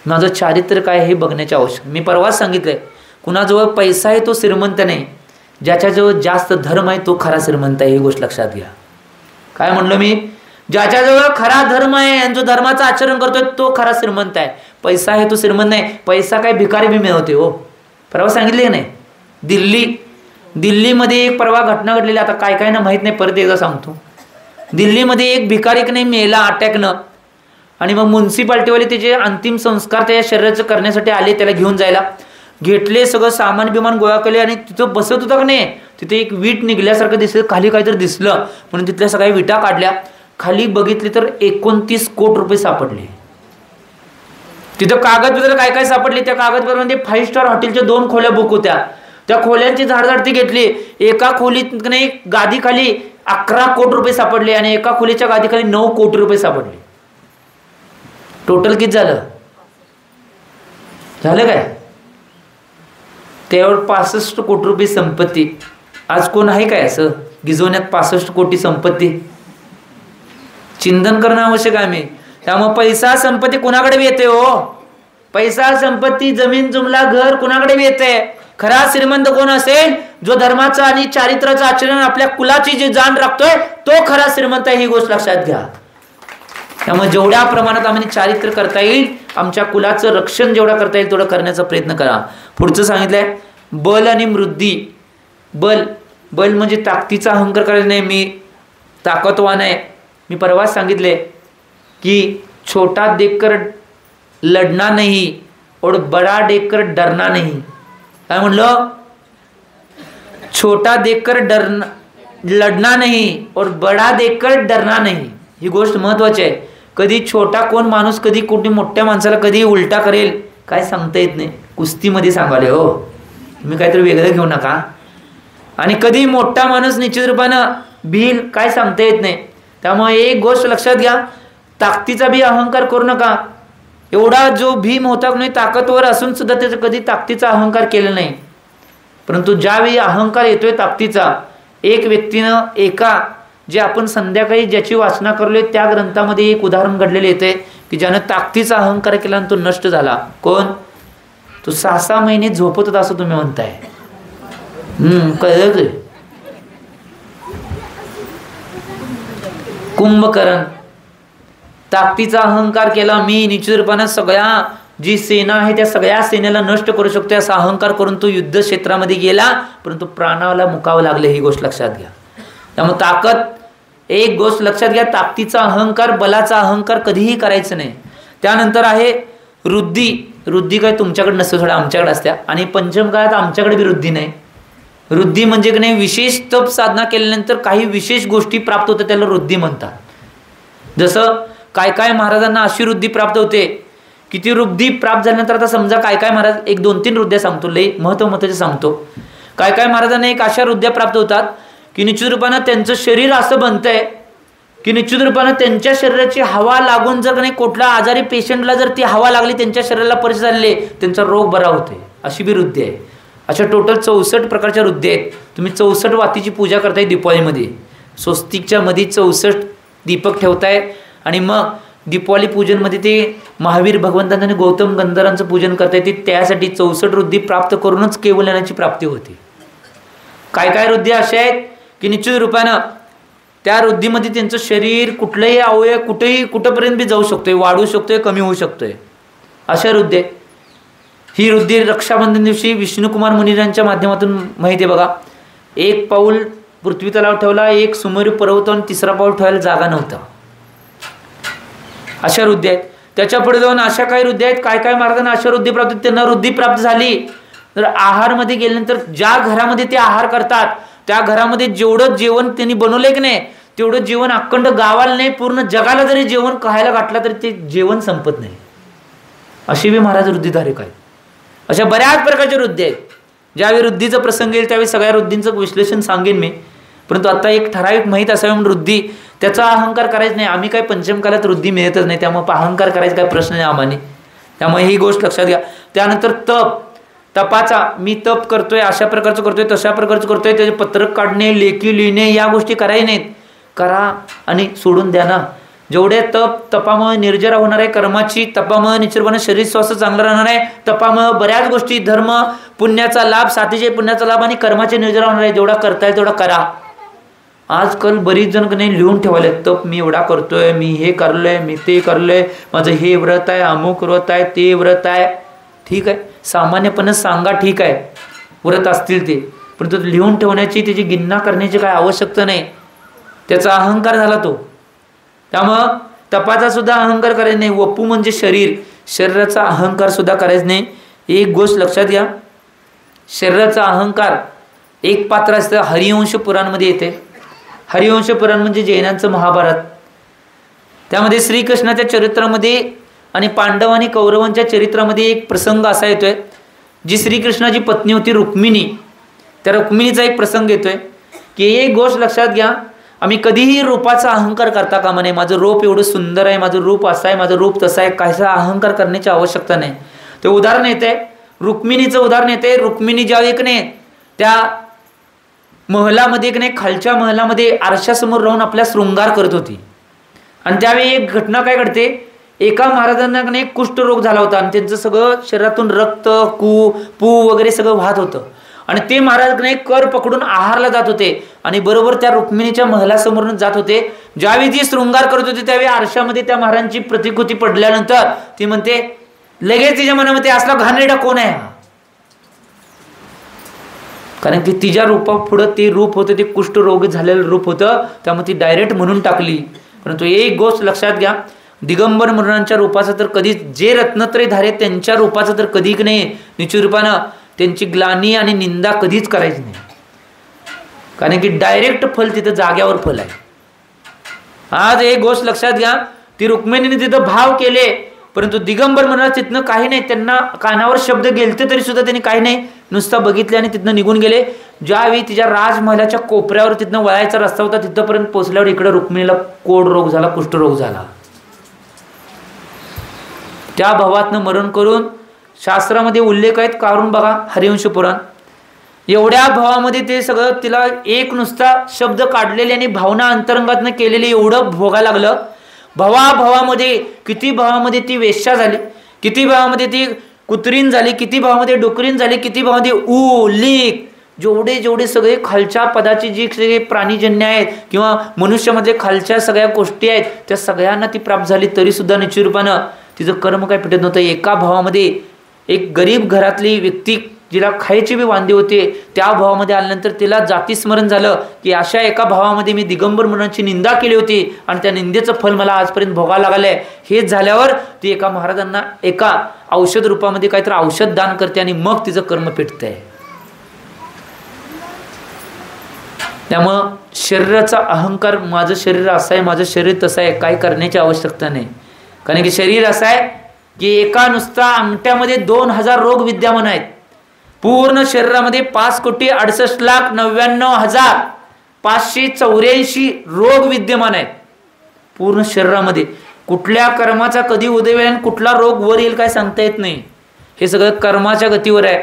[SPEAKER 1] माझं चारित्र्य काय हे बघण्याची आवश्यक. मी परवाच सांगितलंय, कुणाजवळ पैसा आहे तो श्रीमंत नाही, ज्याच्याजवळ जास्त धर्म आहे तो खरा श्रीमंत आहे, ही गोष्ट लक्षात घ्या. काय म्हणलो मी, ज्याच्याजवळ खरा धर्म आहे आणि जो धर्माचं आचरण करतोय तो खरा श्रीमंत आहे. पैसा आहे तो श्रीमंत नाही. पैसा काय भिकारी बी मिळवते हो. परवा सांगितले नाही, दिल्लीमध्ये एक परवा घटना घडलेली, आता काय ना माहित नाही, परत एकदा सांगतो. दिल्लीमध्ये एक भिकारी नाही मेला अटॅकनं आणि मग म्युन्सिपाल्टीवाले त्याचे अंतिम संस्कार त्याच्या शरीराचं करण्यासाठी आले, त्याला घेऊन जायला घेतले, सगळं सामान बिमान गोळा केले आणि तिथं बसत होता का नाही, तिथे एक वीट निघल्यासारखं दिसलं, खाली काहीतरी दिसलं म्हणून तिथल्या सगळ्या विटा काढल्या, खाली बघितली तर 29 कोटी रुपये सापडले. तिथं कागदपत्र काय सापडले, त्या कागदपत्रामध्ये 5 स्टार हॉटेलच्या 2 खोल्या बुक होत्या. त्या खोल्यांची झाडझाडती घेतली, एका खोलीत नाही गादी खाली 11 कोटी रुपये सापडले आणि एका खोलीच्या गादी खाली 9 कोटी रुपये सापडले. टोटल किती झालं काय, त्यावर 65 कोटी रुपये संपत्ती. आज कोण आहे काय असं गिजवण्यात 65 कोटी संपत्ती. चिंतन करणं आवश्यक आहे. त्यामुळे पैसा संपत्ती कुणाकडे बी येते हो. पैसा संपत्ती जमीन जुमला घर कुणाकडे बी येते. खरा श्रीमंत कोण असेल, जो धर्माचं आणि चारित्र्याचं आचरण आपल्या कुलाची जी जाण राखतोय तो खरा श्रीमंत आहे. ही गोष्ट लक्षात घ्या. त्यामुळे जेवढ्या प्रमाणात आम्ही चारित्र्य करता येईल, आमच्या कुलाचं रक्षण जेवढा करता येईल तेवढा करण्याचा प्रयत्न करा. पुढचं सांगितलंय बल आणि मृद्धी. बल म्हणजे ताकदीचा अहंकार करायचा नाही. मी ताकदवान आहे. मी परवाच सांगितले की छोटा देखकर लढना नहीं और बड़ा देखकर डरना नहीं. काय म्हणलं? छोटा देखकर लढना नहीं और बड़ा देखकर डरना नहीं. ही गोष्ट महत्वाची आहे. कधी छोटा कोण माणूस कधी कोणी मोठ्या माणसाला कधी उलटा करेल काय सांगता येत नाही. कुस्तीमध्ये सांगाले हो, तुम्ही काहीतरी वेगळं घेऊ नका. आणि कधी मोठा माणूस निश्चित रूपानं भील काय सांगता येत नाही. त्यामुळे एक गोष्ट लक्षात घ्या, ताकदीचा बी अहंकार करू नका. एवढा जो भीम होता नाही, ताकदवर असून सुद्धा त्याचा कधी ताकदीचा अहंकार केला नाही. परंतु ज्यावेळी अहंकार येतोय ताकदीचा, एक व्यक्तीनं एका जे आपण संध्याकाळी ज्याची वाचना करलोय त्या ग्रंथामध्ये एक उदाहरण घडलेले येते की ज्यानं ताकदीचा अहंकार केला आणि तो नष्ट झाला. कोण? तो 6 महिने झोपत होता असं तुम्ही म्हणताय. कळलं? कुंभकर्ण. ताकदीचा अहंकार केला. मी निश्चित रूपाने सगळ्या जी सेना आहे त्या सगळ्या सेनेला नष्ट करू शकतो असा अहंकार करून तो युद्ध क्षेत्रामध्ये गेला, परंतु प्राणाला मुकावं लागले. ही गोष्ट लक्षात घ्या. त्यामुळे ताकद, एक गोष्ट लक्षात घ्या, ताकदीचा अहंकार बलाचा अहंकार कधीही करायचं नाही. त्यानंतर आहे वृद्धी. वृद्धी काय तुमच्याकडे नसते, थोडं आमच्याकडे असत्या. आणि पंचम काळात आमच्याकडे बी वृद्धी नाही. वृद्धी म्हणजे की नाही, विशेष तप साधना केल्यानंतर काही विशेष गोष्टी प्राप्त होतात, त्याला वृद्धी म्हणतात. जसं काय महाराजांना अशी वृद्धी प्राप्त होते. किती वृद्धी प्राप्त झाल्यानंतर आता समजा काय महाराज, एक 2-3 वृद्ध्या सांगतो, लई महत्त्वाचे सांगतो. काय महाराजांना एक अशा वृद्ध्या प्राप्त होतात की निश्चित रूपानं त्यांचं शरीर असं बनतंय की निश्चित रूपानं त्यांच्या शरीराची हवा लागून जर नाही कुठला आजारी पेशंटला जर ती हवा लागली, त्यांच्या शरीराला परिचय झाले, त्यांचा रोग बरा होतोय. अशी बी वृद्धी आहे. अशा टोटल 64 प्रकारच्या वृद्धी आहेत. तुम्ही 64 वातीची पूजा करताय दीपावलीमध्ये. स्वस्तिकच्या मध्ये 64 दीपक ठेवताय आणि मग दीपावली पूजनमध्ये ते महावीर भगवंतांनी आणि गौतम गंधर्वांचं पूजन करता येते. त्यासाठी 64 वृद्धी प्राप्त करूनच केवळ ज्ञानाची प्राप्ती होते. काय वृद्धी अशा आहेत की निश्चित रूपानं त्या वृद्धीमध्ये त्यांचं शरीर कुठलंही अवयव कुठंपर्यंत बी जाऊ शकतोय, वाढू शकतोय, कमी होऊ शकतोय. अशा वृद्धी. ही वृद्धी रक्षाबंधन दिवशी विष्णुकुमार मुनीरांच्या माध्यमातून माहिती आहे बघा. 1 पाऊल पृथ्वी तलाव ठेवला, 1 सुमेरू पर्वत आणि 3रा पाऊल ठेवायला जागा नव्हता. अशा वृद्धी आहेत. त्याच्या पुढे जाऊन अशा काही वृद्धी आहेत. काय महाराजांना अशा वृद्धी प्राप्त, त्यांना वृद्धी प्राप्त झाली तर आहारमध्ये गेल्यानंतर ज्या घरामध्ये ते आहार करतात त्या घरामध्ये जेवढं जेवण त्यांनी बनवलंय की नाही, तेवढं जेवण अखंड गावाला नाही, पूर्ण जगाला जरी जेवण खायला घातलं तरी ते जेवण संपत नाही. अशी बी महाराज वृद्धिधारक आहेत. अशा बऱ्याच प्रकारच्या वृद्धी आहेत. ज्यावेळी वृद्धीचा प्रसंग येईल त्यावेळी सगळ्या वृद्धींचं विश्लेषण सांगेन मी. परंतु आता एक ठराविक माहीत असावी म्हणून वृद्धी, त्याचा अहंकार करायचा नाही. आम्ही काय पंचमकालात वृद्धी मिळतच नाही, त्यामुळे अहंकार करायचा काय प्रश्न नाही आम्हाला. त्यामुळे ही गोष्ट लक्षात घ्या. त्यानंतर तपाचा, मी तप करतोय, अशा प्रकारचं करतोय, तशा प्रकारचं करतोय, त्याचे पत्रक काढणे, लेखी लिहिणे, या गोष्टी करायच्या नाहीत. करा आणि सोडून द्या ना. जेवढे तपामुळे निर्जरा होणार आहे, कर्माची तपामुळे निश्चितपणे शरीर स्वास्थ्य चांगलं राहणार आहे. तपामुळे बऱ्याच गोष्टी धर्म पुण्याचा लाभ, साथीचे पुण्याचा लाभ आणि कर्माचे निर्जरा होणार आहे. जेवढा करता येईल तेवढा करा. आजकाल बरीच जण नाही लिहून ठेवायला, तप मी एवढा करतोय, मी हे करलोय, मी ते करलोय, माझं हे व्रत आहे, अमुक व्रत आहे, ते व्रत आहे. ठीक आहे, सामान्यपणे सांगा, ठीक आहे, व्रत असतील ते, परंतु लिहून ठेवण्याची, त्याची गिणना करण्याची काय आवश्यकता नाही. त्याचा अहंकार झाला तो. त्यामुळं तपाचा सुद्धा अहंकार करायचा नाही. वपू म्हणजे शरीराचा अहंकार सुद्धा करायचा नाही. एक गोष्ट लक्षात घ्या, शरीराचा अहंकार एक पात्र असतं. हरिवंश पुराणमध्ये येते. हरिवंश पुराण म्हणजे जैनांचं महाभारत. त्यामध्ये श्रीकृष्णाच्या चरित्रामध्ये आणि पांडव आणि कौरवांच्या चरित्रामध्ये एक प्रसंग असा येतोय, जी श्रीकृष्णाची पत्नी होती रुक्मिणी, त्या रुक्मिणीचा एक प्रसंग येतोय की एक गोष्ट लक्षात घ्या, आम्ही कधीही रूपाचा अहंकार करता कामा नये. माझं रूप एवढं सुंदर आहे, माझं रूप असं आहे, माझं रूप तसं आहे, काहीसा अहंकार करण्याची आवश्यकता नाही. ते उदाहरण येते, रुक्मिणीचं उदाहरण येते. रुक्मिणी ज्यावेळी की नाही त्या महलामध्ये की नाही, खालच्या महलामध्ये आरशासमोर राहून आपल्या शृंगार करत होती. आणि त्यावेळी एक घटना काय घडते, एका महाराजांना कुष्ठरोग झाला होता आणि त्यांचं सगळं शरीरातून रक्त पू वगैरे सगळं वाहत होतं आणि ते महाराज कर पकडून आहारला जात होते आणि बरोबर त्या रुक्मिणीच्या महलासमोरून जात होते. ज्यावेळी ती शृंगार करत होते त्यावेळी आरशामध्ये त्या महाराजांची प्रतिकृती पडल्यानंतर ती म्हणते, लगेच तिच्या मनामध्ये असला घाणेरडा कोण आहे, कारण की तिच्या रूपापुढं ते रूप होतं, ते कुष्ठरोगी झालेलं रूप होतं, त्यामुळे ती डायरेक्ट म्हणून टाकली. परंतु एक गोष्ट लक्षात घ्या, दिगंबर मुरांच्या रूपाचं तर कधीच, जे रत्नत्रय धारे त्यांच्या रूपाचं तर कधीच नाही निश्चित रूपानं त्यांची ग्लानी आणि निंदा कधीच करायची नाही, कारण की डायरेक्ट फल तिथं जाग्यावर फल आहे. आज एक गोष्ट लक्षात घ्या, ती रुक्मिणीने तिथं भाव केले, परंतु दिगंबर महाराज तिथनं काही नाही, त्यांना कानावर शब्द गेलते तरी सुद्धा त्यांनी काही नाही, नुसतं बघितले आणि तिथनं निघून गेले. ज्यावेळी तिच्या राजमहालाच्या कोपऱ्यावर तिथनं वळायचा रस्ता होता तिथंपर्यंत पोहोचल्यावर इकडे रुक्मिणीला कोड रोग झाला, कुष्ठरोग झाला. त्या भावातनं मरण करून शास्त्रामध्ये उल्लेख आहेत, काढून बघा हरिवंश पुराण. एवढ्या भावामध्ये ते सगळं तिला एक नुसता शब्द काढलेले आणि भावना अंतरंगातनं केलेली एवढं भोगायला लागलं. भावामध्ये किती भावामध्ये ती वेश्या झाली, किती भावामध्ये ती कुत्रीन झाली, किती भावामध्ये डुकरीन झाली, किती भावामध्ये लीक, जेवढे सगळे खालच्या पदाची जी सगळे प्राणीजन्य आहेत किंवा मनुष्यामध्ये खालच्या सगळ्या गोष्टी आहेत त्या सगळ्यांना ती प्राप्त झाली, तरी सुद्धा निश्चित रूपानं तिचं कर्म काय पिटत नव्हतं. एका भावामध्ये एक गरीब घरातली व्यक्ती जिला खायची बी वांदे होते, त्या भावामध्ये आल्यानंतर तिला जातीस्मरण झालं की अशा एका भावामध्ये मी दिगंबर मुनींची निंदा केली होती आणि त्या निंदेचं फल मला आजपर्यंत भोगायला लागलंय. हे झाल्यावर ती एका महाराजांना एका औषध रूपामध्ये काहीतरी औषध दान करते आणि मग तिचं कर्म पेटतंय. त्यामुळं शरीराचा अहंकार, माझं शरीर असं आहे, माझं शरीर तसं आहे, काही करण्याची आवश्यकता नाही. कारण की शरीर असं आहे की एका नुसता अंगठ्यामध्ये 2000 रोग विद्यमान आहेत. पूर्ण शरीरामध्ये 5,98,99,584 रोग विद्यमान आहेत पूर्ण शरीरामध्ये. कुठल्या कर्माचा कधी उदय होईल आणि कुठला रोग वर येईल काय सांगता येत नाही. हे सगळं कर्माच्या गतीवर आहे.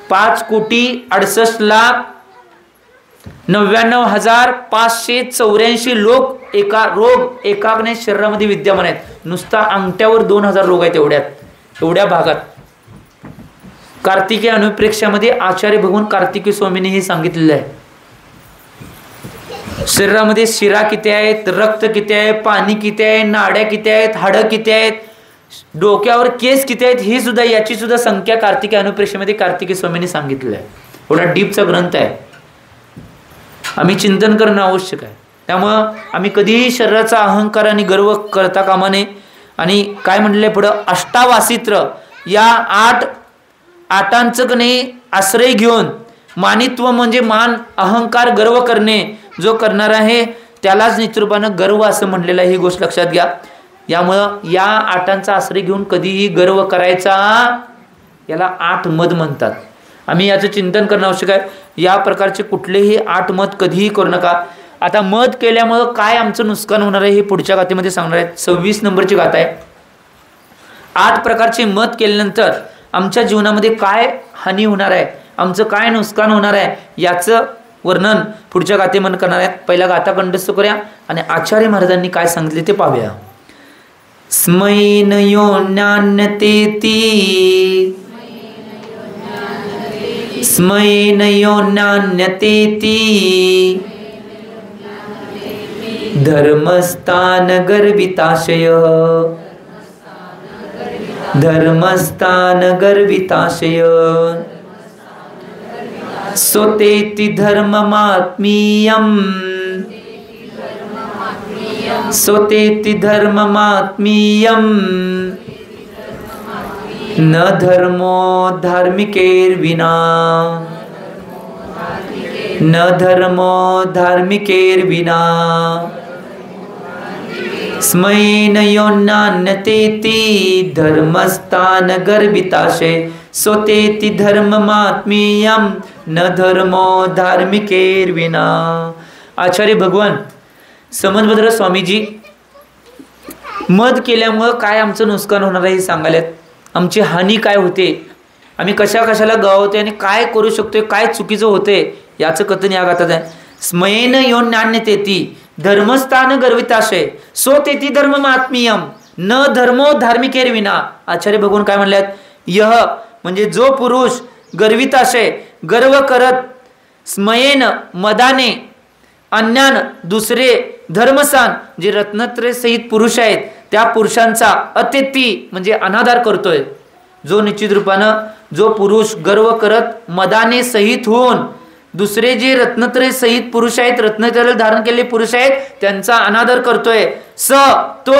[SPEAKER 1] 5,99,584 लोक एकाग्ने शरीरामध्ये विद्यमान आहेत. नुसता अंगठ्यावर 2000 रोग आहेत एवढ्या भागात. कार्तिकी अनुप्रेक्षामध्ये आचार्य भगवान कार्तिकी स्वामींनी हे सांगितलेलं आहे. शरीरामध्ये शिरा किती आहेत, रक्त किती आहे, पाणी किती आहे, नाड्या किती आहेत, हाडं किती आहेत, डोक्यावर केस किती आहेत, ही सुद्धा याची सुद्धा संख्या कार्तिकी अनुप्रेक्षामध्ये कार्तिकी स्वामींनी सांगितलेलं आहे. एवढा डीपचा ग्रंथ आहे. आम्ही चिंतन करणं आवश्यक आहे. त्यामुळं आम्ही कधीही शरीराचा अहंकार आणि गर्व करता कामा नये. आणि काय म्हटलंय पुढं, अष्टावासित्र या आठांचं आश्रय घेऊन, मानित्व म्हणजे मान, अहंकार, गर्व करणे जो करणार आहे त्यालाच निश्चितरूपानं गर्व असं म्हटलेलं आहे. ही गोष्ट लक्षात घ्या. यामुळं या आठांचा आश्रय घेऊन कधीही गर्व करायचा, याला 8 मद म्हणतात. आम्ही याचं चिंतन करणं आवश्यक आहे. या प्रकारचे कुठलेही 8 मद कधीही करू नका. आता मद केल्यामुळं काय आमचं नुकसान होणार आहे हे पुढच्या गाथेमध्ये सांगणार आहेत. 26 नंबरची गाथा आहे. 8 प्रकारचे मद केल्यानंतर आमच्या जीवनामध्ये काय हानी होणार आहे, आमचं काय नुकसान होणार आहे याचं वर्णन पुढच्या गाथेमध्ये करणार आहेत. पहिला गाथा कंठस्थ करूया आणि आचार्य महाराजांनी काय सांगितले ते पाहूया. स्मैन योन्यान्यतेती स्मैन योन्यान्यतेती धर्मस्थान गर्विताशय धर्मस्थान गर्विताशय सोतेति धर्ममात्मीयं सोतेति धर्ममात्मीयं न धर्मो धार्मिकैर्विना न धर्मो धार्मिकैर्विना स्मैन योन्यान्यतेति धर्मस्थान गर्विताशय सोतेति धर्ममात्मीयं न धर्मो धार्मिकैर्विना. आचार्य भगवान समजभद्र स्वामीजी मद केल्यामुळं काय आमचं नुकसान होणार आहे हे सांगायला, आमची हानी काय होते, आम्ही कशाला गवावते आणि काय करू शकतोय, काय चुकीचं होते याचं कथन या गातात आहे. स्मयेन योन्यान्यतेती, धर्मस्थान गर्विताशय सो तेथी धर्म महात्म्यम न धर्मो धार्मिकेर विना. आचार्य भगवान काय म्हणल्यात, यह म्हणजे जो पुरुष गर्विताशय गर्व करत स्मयेन मदाने अन्यान दुसरे धर्मसान जे रत्नत्रय सहित पुरुष आहेत त्या पुरुषांचा अतिथी म्हणजे अनादर करतोय. जो निश्चित रूपानं जो पुरुष गर्व करत मदाने सहित होऊन दुसरे जे रत्नत्रय सहित पुरुष आहेत, रत्नत्रय धारण केलेले पुरुष आहेत त्यांचा अनादर करतोय. स तो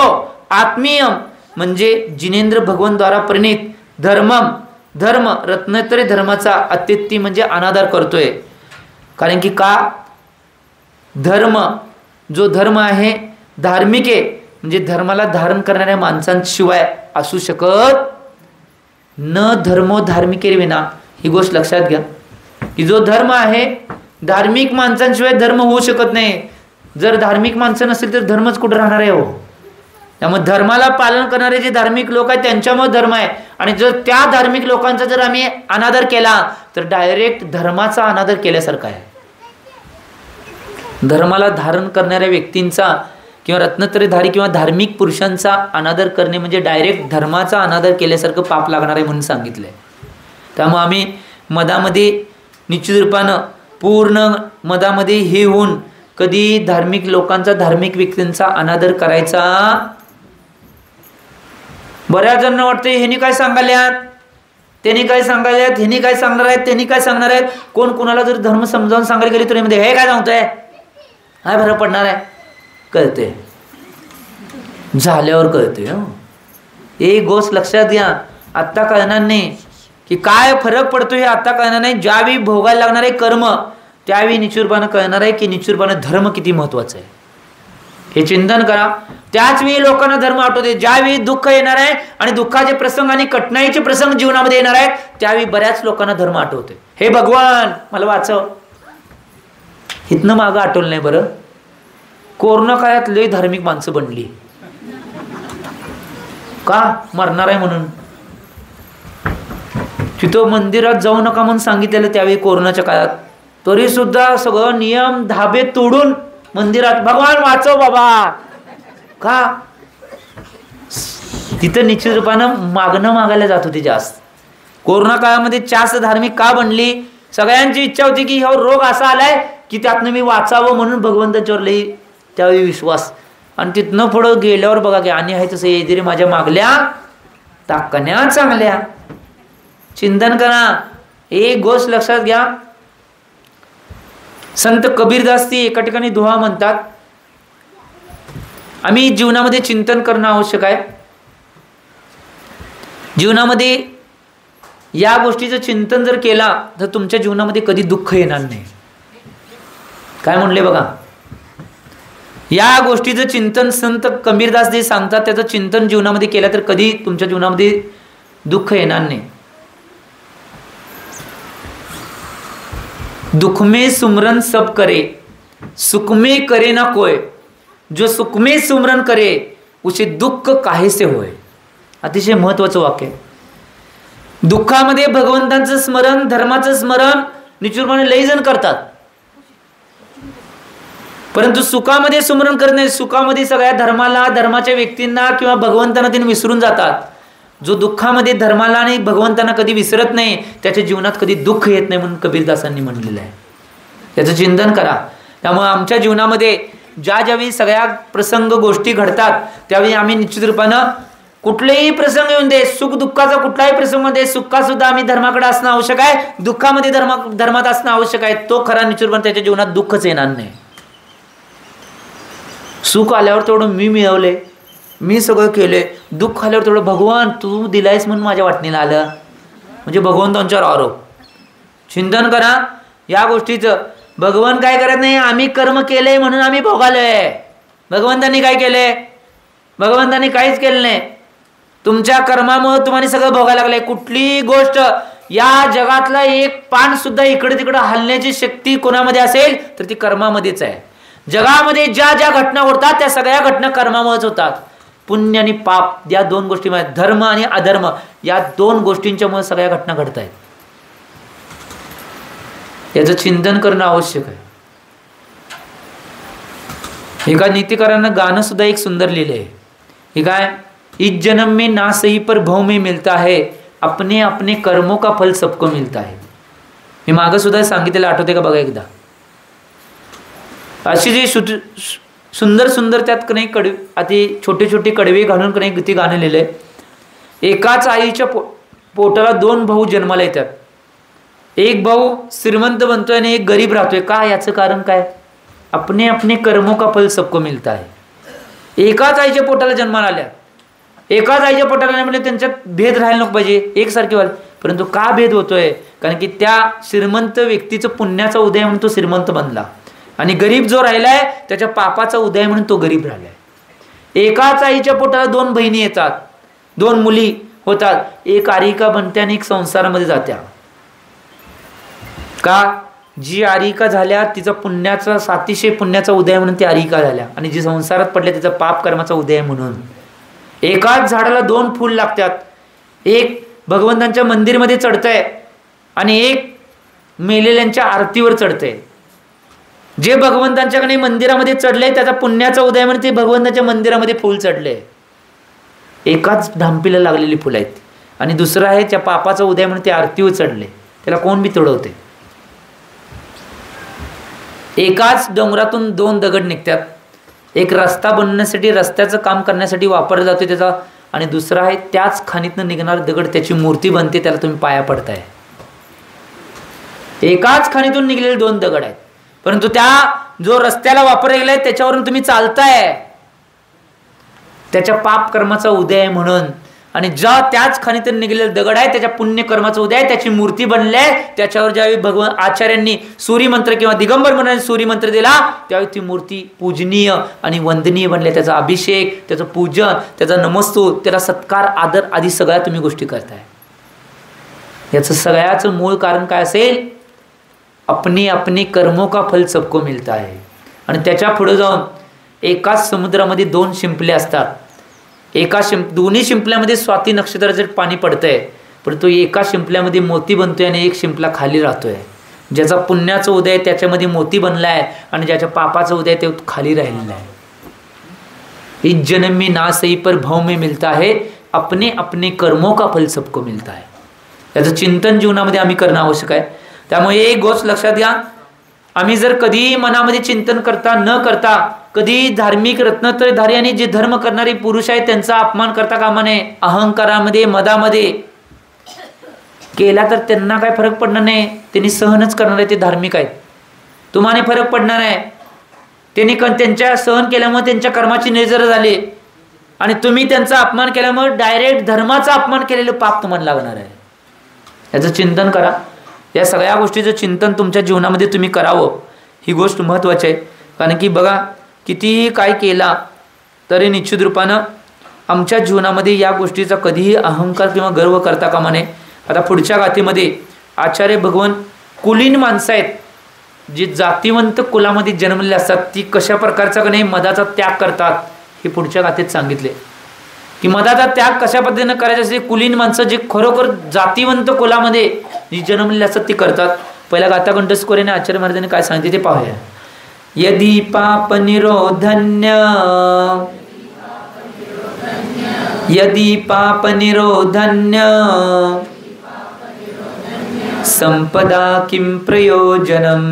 [SPEAKER 1] आत्मीयम म्हणजे जिनेंद्र भगवान द्वारा प्रणित धर्मम धर्म रत्नत्रय धर्माचा अतिथी म्हणजे अनादर करतोय. कारण की का धर्म जो धर्म आहे धार्मिक आहे म्हणजे धर्माला धारण करणाऱ्या माणसांशिवाय असू शकत न धर्मो धार्मिकेर विना. ही गोष्ट लक्षात घ्या की जो धर्म आहे धार्मिक माणसांशिवाय धर्म होऊ शकत नाही. जर धार्मिक माणसं नसेल तर धर्मच कुठं राहणार आहे हो. त्यामुळे धर्माला पालन करणारे जे धार्मिक लोक आहेत त्यांच्यामुळे धर्म आहे. आणि जर त्या धार्मिक लोकांचा जर आम्ही अनादर केला तर डायरेक्ट धर्माचा अनादर केल्यासारखा आहे. धर्माला धारण करणाऱ्या व्यक्तींचा किंवा रत्नत्रयधारी किंवा धार्मिक पुरुषांचा अनादर करणे म्हणजे डायरेक्ट धर्माचा अनादर केल्यासारखं पाप लागणार आहे म्हणून सांगितलंय. त्यामुळे आम्ही मदामध्ये निश्चित रूपानं पूर्ण मदामध्ये हे होऊन कधी धार्मिक लोकांचा धार्मिक व्यक्तींचा अनादर करायचा. बऱ्याच जणांना वाटतं ह्यानी काय सांगाल्यात त्यांनी काय सांगायल्यात ह्यानी काय सांगणार आहेत त्यांनी काय सांगणार आहेत. कोण कुणाला जर धर्म समजावून सांगायला गेली तर मध्ये हे काय सांगतोय काय फरक पडणार आहे. कळते झाल्यावर कळते. एक गोष्ट लक्षात घ्या आत्ता कळणार नाही की काय फरक पडतो हे आत्ता कळणार नाही. ज्यावेळी भोगायला लागणार आहे कर्म त्यावेळी निश्चितपणे कळणार आहे की निश्चितपणे धर्म किती महत्वाचा आहे. हे चिंतन करा. त्याच वेळी लोकांना धर्म आठवते. ज्यावेळी दुःख येणार आहे आणि दुःखाचे प्रसंग आणि कठीणाईचे प्रसंग जीवनामध्ये येणार आहेत त्यावेळी बऱ्याच लोकांना धर्म आठवते. हे भगवान मला वाचव. इथनं मागं आठवलं नाही बरं. कोरोना काळात लय धार्मिक माणसं बनली. का मरणार आहे म्हणून. तिथं मंदिरात जाऊ नका म्हणून सांगितलेलं त्यावेळी कोरोनाच्या काळात. तरी सुद्धा सगळं नियम धाबे तोडून मंदिरात भगवान वाचव बाबा. का तिथं निश्चित रूपानं मागणं मागायला जात होती जास्त. कोरोना काळामध्ये जास्त धार्मिक का बनली. सगळ्यांची इच्छा होती की हा रोग असा आलाय की त्यातनं मी वाचावं म्हणून भगवंताच्यावर लई त्यावेळी विश्वास. आणि तिथनं पुढं गेल्यावर बघा की आणि आहे तसं येजरी माझ्या मागल्या टाकण्या चांगल्या. चिंतन करा. एक गोष्ट लक्षात घ्या. संत कबीरदास ती एका ठिकाणी दुहा म्हणतात. आम्ही जीवनामध्ये चिंतन करणं आवश्यक आहे. जीवनामध्ये या गोष्टीचं चिंतन जर केला तर तुमच्या जीवनामध्ये कधी दुःख येणार नाही. काय म्हणले बघा. या गोष्टीचं चिंतन संत कबीरदास जे सांगतात त्याचं चिंतन जीवनामध्ये केलं तर कधी तुमच्या जीवनामध्ये दुःख येणार नाही. दुख में सुमरन सब करे सुख में करे ना कोय जो सुख में सुमरन करे उसे दुःख काहेसे होय. अतिशय महत्वाचं वाक्य आहे. दुःखामध्ये भगवंतांचं स्मरण धर्माचं स्मरण निश्चितपणे लई जण करतात. परंतु सुखामध्ये स्मरण करत नाही. सुखामध्ये सगळ्या धर्माला धर्माच्या व्यक्तींना किंवा भगवंतांना त्यांनी विसरून जातात. जो दुःखामध्ये धर्माला आणि भगवंतांना कधी विसरत नाही त्याच्या जीवनात कधी दुःख येत नाही म्हणून कबीरदासांनी म्हणलेलं आहे. याचं चिंतन करा. त्यामुळे आमच्या जीवनामध्ये ज्यावेळी सगळ्या प्रसंग गोष्टी घडतात त्यावेळी आम्ही निश्चित रूपानं कुठलेही प्रसंग येऊन दे सुख दुःखाचा कुठलाही प्रसंग मध्ये सुखात सुद्धा आम्ही धर्माकडे असणं आवश्यक आहे. दुःखामध्ये धर्मात असणं आवश्यक आहे. तो खरा निश्चित रूपाने त्याच्या जीवनात दुःखच येणार नाही. सुख आल्यावर तेवढं मी मिळवले मी सगळं केले. दुःख आल्यावर तेवढं भगवान तू दिलायस म्हणून माझ्या वाटणीला आलं म्हणजे भगवंतांच्यावर आरोप. चिंतन करा या गोष्टीचं. भगवान काय करत नाही. आम्ही कर्म केले म्हणून आम्ही भोगालोय. भगवंतांनी काय केलंय. भगवंतांनी काहीच केलं नाही. तुमच्या कर्मामुळे तुम्हाला सगळं भोगायला लागलंय. कुठलीही गोष्ट या जगातला एक पान सुद्धा इकडे तिकडे हलण्याची शक्ती कोणामध्ये असेल तर ती कर्मामध्येच आहे. जगामध्ये ज्या ज्या घटना होतात त्या सगळ्या घटना कर्मामुळेच होतात. पुण्य आणि पाप या दोन गोष्टीमध्ये धर्म आणि अधर्म या दोन गोष्टींच्यामुळे सगळ्या घटना घडत आहेत. याचं चिंतन करणं आवश्यक आहे. एका नीतिकारानं गाणं सुद्धा एक सुंदर लिहिले आहे. हे काय, इस जन्म में ना सही पर भव में मिलता है, अपने अपने कर्मों का फल सबको मिलता है. मी मागं सुद्धा सांगितलेलं आठवते का बघा एकदा. अशी जी सुंदर सुंदर त्यात कधी कडवे अति छोटे छोटे कडवे घालून कधी ते गाणं लिहिलंय. एकाच आईच्या पोटाला 2 भाऊ जन्माला येतात. एक भाऊ श्रीमंत बनतोय आणि एक गरीब राहतोय. का, याचं कारण काय? अपने अपने कर्मों का फल सबको मिलता है. एकाच आईच्या पोटाला जन्माला आल्या, एकाच आईच्या पोटाला म्हणजे त्यांच्यात भेद राहायला नको पाहिजे, एकसारखे व्हायला. परंतु का भेद होतोय? कारण की त्या श्रीमंत व्यक्तीचं पुण्याचा उदय म्हणून तो श्रीमंत बनला आणि गरीब जो राहिलाय त्याच्या पापाचा उदय म्हणून तो गरीब राहिलाय. एकाच आईच्या पोटाला 2 बहिणी येतात, 2 मुली होतात. एक आरिका बनते आणि एक संसारामध्ये जात्या. का? जी आरिका झाल्या तिचा पुण्याचा सातिशय पुण्याचा उदय म्हणून ती आरिका झाल्या आणि जी संसारात पडल्या तिचा पाप कर्माचा उदय म्हणून. एकाच झाडाला 2 फूल लागतात. एक भगवंतांच्या मंदिरमध्ये चढतंय आणि एक मेलेल्यांच्या आरतीवर चढतंय. जे भगवंतांच्याकडे मंदिरामध्ये चढले त्याचा पुण्याचा उदय म्हणून ते भगवंताच्या मंदिरामध्ये फूल चढले. एकाच ढांपीला लागलेली फुलं आहेत. आणि दुसरं आहे त्या पापाचा उदय म्हणून ते आरतीवर चढले. त्याला कोण बी तुडवते. एकाच डोंगरातून 2 दगड निघतात. एक रस्ता बनवण्यासाठी रस्त्याचं काम करण्यासाठी वापरला जातो त्याचा, आणि दुसरा आहे त्याच खाणीतनं निघणारा दगड त्याची मूर्ती बनते, त्याला तुम्ही पाया पडताय. एकाच खाणीतून निघलेले 2 दगड आहेत, परंतु त्या जो रस्त्याला वापरला गेलाय त्याच्यावरून तुम्ही चालताय, त्याच्या पाप कर्माचा उदय आहे म्हणून. आणि ज्या त्याच खाणीतून निघलेले दगड आहे त्याच्या पुण्य कर्माचा उदय आहे, त्याची मूर्ती बनली आहे. त्याच्यावर ज्यावेळी भगवान आचार्यांनी सूर्यमंत्र किंवा दिगंबर म्हणून सूर्यमंत्र दिला त्यावेळी ती मूर्ती पूजनीय आणि वंदनीय बनली. त्याचा अभिषेक, त्याचं पूजन, त्याचा नमस्तूत, त्याला सत्कार, आदर आदी सगळ्या तुम्ही गोष्टी करताय. याचं सगळ्याचं मूळ कारण काय असेल? अपने अपने कर्मों का फल सबको मिलता है. आणि त्याच्या पुढे जाऊन एकाच समुद्रामध्ये 2 शिंपले असतात. दोन्ही शिंपल्यामध्ये स्वाती नक्षत्राचं पाणी पडतंय, परंतु एका शिंपल्यामध्ये मोती बनतोय आणि एक शिंपला खाली राहतोय. ज्याचा पुण्याचा उदय त्याच्यामध्ये मोती बनलाय आणि ज्याच्या पापाचा उदय ते खाली राहिलेला आहे. इस जन्म में ना सही पर भव में मिलता है, अपने अपने कर्मों का फल सबको मिलता है. याचं चिंतन जीवनामध्ये आम्ही करणं आवश्यक आहे. त्यामुळे एक गोष्ट लक्षात घ्या, आम्ही जर कधी मनामध्ये चिंतन करता न करता कधी धार्मिक रत्नत्रयधारी आणि जे धर्म करणारे पुरुष आहेत त्यांचा अपमान करता कामा नये. अहंकारामध्ये, मदामध्ये केला तर त्यांना काय फरक पडणार नाही. त्यांनी सहनच करणार आहे, ते धार्मिक आहेत. तुम्हाला फरक पडणार आहे. त्यांनी त्यांच्या सहन केल्यामुळे त्यांच्या कर्माची निर्जर झाली आणि तुम्ही त्यांचा अपमान केल्यामुळे डायरेक्ट धर्माचा अपमान केलेलं पाप तुम्हाला लागणार आहे. याचं चिंतन करा. या सगळ्या गोष्टीचं चिंतन तुमच्या जीवनामध्ये तुम्ही करावं, ही गोष्ट महत्त्वाची आहे. कारण की बघा, कितीही काय केला तरी निश्चित रूपानं आमच्या जीवनामध्ये या गोष्टीचा कधीही अहंकार किंवा गर्व करता कामा नये. आता पुढच्या गाथेमध्ये आचार्य भगवान कुलीन माणसं आहेत, जी जातीवंत कुलामध्ये जन्मलेले असतात, ती कशा प्रकारचा नाही मदाचा त्याग करतात हे पुढच्या गाथेत सांगितले. की मदाचा त्याग कशा पद्धतीनं करायचा असेल, कुलीन माणसं जे खरोखर जातीवंत कुलामध्ये जी जन्मलेली असतात ती करतात. पहिला गाथा कंठस्कोरीने आचार्य महाराजांनी काय सांगितले ते पाहूया. यदि पाप निरोधन्य, यदि पाप निरोधन्य संपदा किं प्रयोजनम,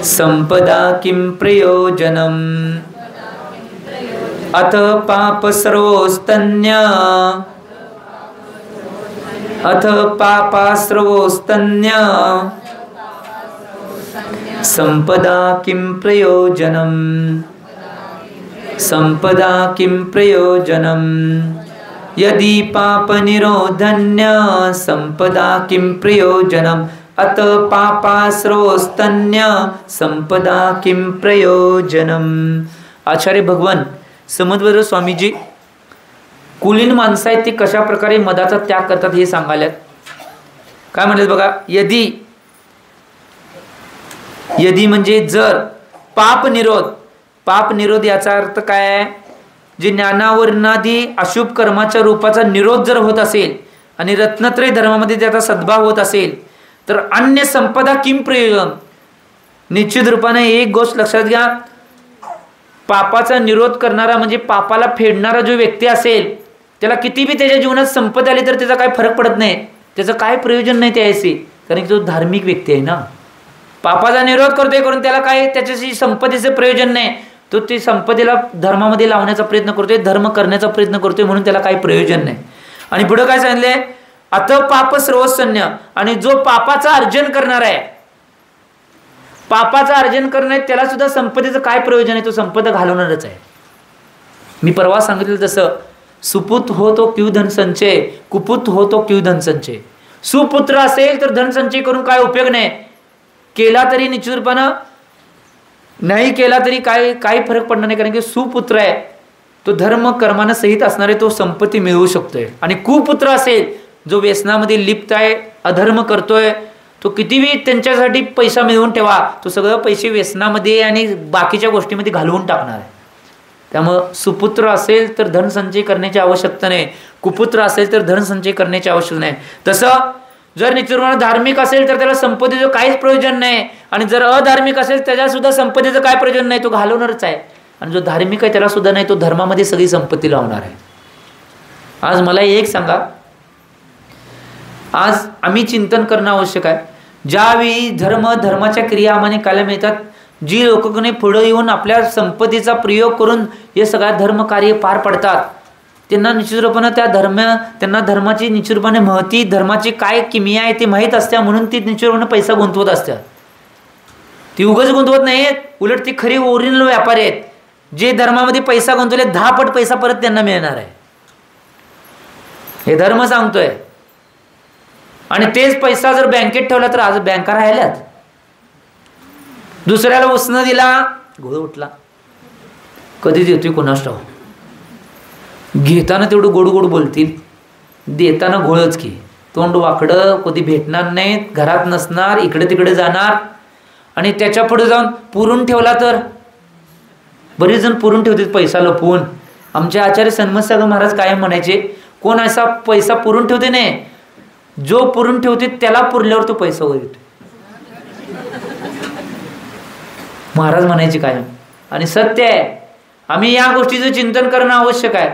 [SPEAKER 1] संपदा किं प्रयोजनम. अथ पाप सर्वोस्तन्य, अथ पापाश्रवोस्तन्य संपदा किं प्रयोजनम, संपदा किं प्रयोजनम. यदि पाप निरोधन्य संपदा किं प्रयोजनम. अत पापाश्रवोस्तन्य संपदा किं प्रयोजनम. आचार्य भगवान समद्वर स्वामीजी कुलीन माणसं आहेत ती कशा प्रकारे मदाचा त्याग करतात हे सांगायला काय म्हणतात बघा. यदि, यदि म्हणजे जर, पाप निरोध, पाप निरोध याचा अर्थ काय आहे? जे ज्ञानावरणादी अशुभ कर्माच्या रूपाचा निरोध जर होत असेल आणि रत्नत्रय धर्मामध्ये त्याचा सद्भाव होत असेल तर अन्य संपदा किम प्रयोजन, निश्चित रूपाने एक गोष्ट लक्षात घ्या, पापाचा निरोध करणारा म्हणजे पापाला फेडणारा जो व्यक्ती असेल, त्याला किती बी त्याच्या जीवनात संपत्ती आली तर त्याचा काय फरक पडत नाही, त्याचं काय प्रयोजन नाही त्याशी, कारण की तो धार्मिक व्यक्ती आहे ना. पापाचा निरोध करतोय करून त्याला काय त्याच्याशी संपत्तीचं प्रयोजन नाही, तो ती संपत्तीला धर्मामध्ये लावण्याचा प्रयत्न करतोय, धर्म करण्याचा प्रयत्न करतोय, म्हणून त्याला काही प्रयोजन नाही. आणि पुढे काय सांगितलंय, अत पाप सर्वसन्य, आणि जो पापाचा अर्जन करणार आहे, पापाचं अर्जन करणे त्याला सुद्धा संपत्तीचं काय प्रयोजन आहे, तो संपदा घालवणारच आहे. मी परवा सांगितलं तसं, सुपुत हो तो क्यू धन संचय, कुपुत हो तो क्यू धन संचय. सुपुत्र असेल तर धन संचय करून काय उपयोग नाही, केला तरी निश्चितपणे, नाही केला तरी काही फरक पडणार नाही, कारण की सुपुत्र आहे तो धर्म कर्मानं सहित असणारे तो संपत्ती मिळवू शकतोय. आणि कुपुत्र असेल जो व्यसनामध्ये लिप्त आहे, अधर्म करतोय, तो कितीही त्यांच्यासाठी पैसा मिळवून ठेवा, तो सगळं पैसे व्यसनामध्ये आणि बाकीच्या गोष्टीमध्ये घालवून टाकणार आहे. त्यामुळं सुपुत्र असेल तर धनसंचय करण्याची आवश्यकता नाही, कुपुत्र असेल तर धनसंचय करण्याची आवश्यकता नाही. तसं जर निश्चितपणे धार्मिक असेल तर त्याला संपत्तीचं काहीच प्रयोजन नाही, आणि जर अधार्मिक असेल त्याला सुद्धा संपत्तीचं काय प्रयोजन नाही, तो घालवणारच आहे. आणि जो धार्मिक आहे त्याला सुद्धा नाही, तो धर्मामध्ये सगळी संपत्ती लावणार आहे. आज मला एक सांगा, आज आम्ही चिंतन करणं आवश्यक आहे. ज्यावेळी धर्माच्या क्रिया आम्हाला कायला मिळतात, जी लोकांनी पुढे येऊन आपल्या संपत्तीचा प्रयोग करून हे सगळ्या धर्म कार्य पार पडतात, त्यांना निश्चितपणे त्यांना धर्माची निश्चितपणे महती, धर्माची काय किमया आहे ते माहीत असते, म्हणून ती निश्चितपणे पैसा गुंतवत असतात. ती उगाच गुंतवत नाहीत, उलट ती खरी ओरिजिनल व्यापारी आहेत. जे धर्मामध्ये पैसा गुंतवले 10 पट पैसा परत त्यांना मिळणार आहे, हे धर्म सांगतोय. आणि तेच पैसा जर बँकेत ठेवला तर आज बँका राहिल्यात. दुसऱ्याला उसनं दिला, घोळ उठला, कधी देतोय कोणास ठाऊक. घेताना तेवढं गोड गोड बोलतील, देताना घोळच की, तोंड वाकडं, कधी भेटणार नाहीत, घरात नसणार, इकडे तिकडे जाणार. आणि त्याच्या पुढे जाऊन पुरून ठेवला तर, बरेच जण पुरून ठेवतात पैसा लपवून. आमचे आचार्य सन्मत सागर महाराज कायम म्हणायचे, कोण असा पैसा पुरून ठेवते नाही, जो पुरून ठेवते त्याला पुरल्यावर तो पैसा वर येतो, महाराज म्हणायचे कायम. आणि सत्य आहे. आम्ही या गोष्टीचं चिंतन करणं आवश्यक आहे.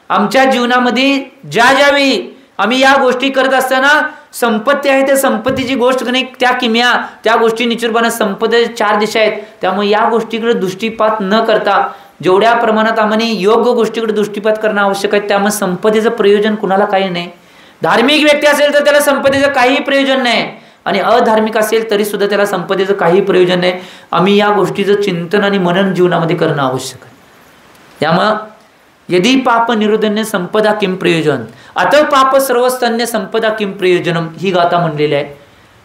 [SPEAKER 1] आमच्या जीवनामध्ये ज्यावेळी आम्ही या गोष्टी करत असताना संपत्ती आहे, त्या संपत्तीची गोष्ट नाही, त्या किमया, त्या गोष्टी निश्चितपणे संपत्तीच्या 4 दिशा आहेत. त्यामुळे या गोष्टीकडे दृष्टीपात न करता जेवढ्या प्रमाणात आम्हाला योग्य गोष्टीकडे दृष्टीपात करणं आवश्यक आहे, त्यामुळे संपत्तीचं प्रयोजन कुणाला काही नाही. धार्मिक व्यक्ती असेल तर त्याला संपत्तीचं काही प्रयोजन नाही, आणि अधार्मिक असेल तरी सुद्धा त्याला संपत्तीचं काही प्रयोजन नाही. आम्ही या गोष्टीचं चिंतन आणि मनन जीवनामध्ये करणं आवश्यक आहे. त्यामुळं यदि पाप निरोधन्य संपदा किम प्रयोजन, अत पाप सर्वस्तन्य संपदा किम प्रयोजनम, ही गाथा म्हणलेली आहे.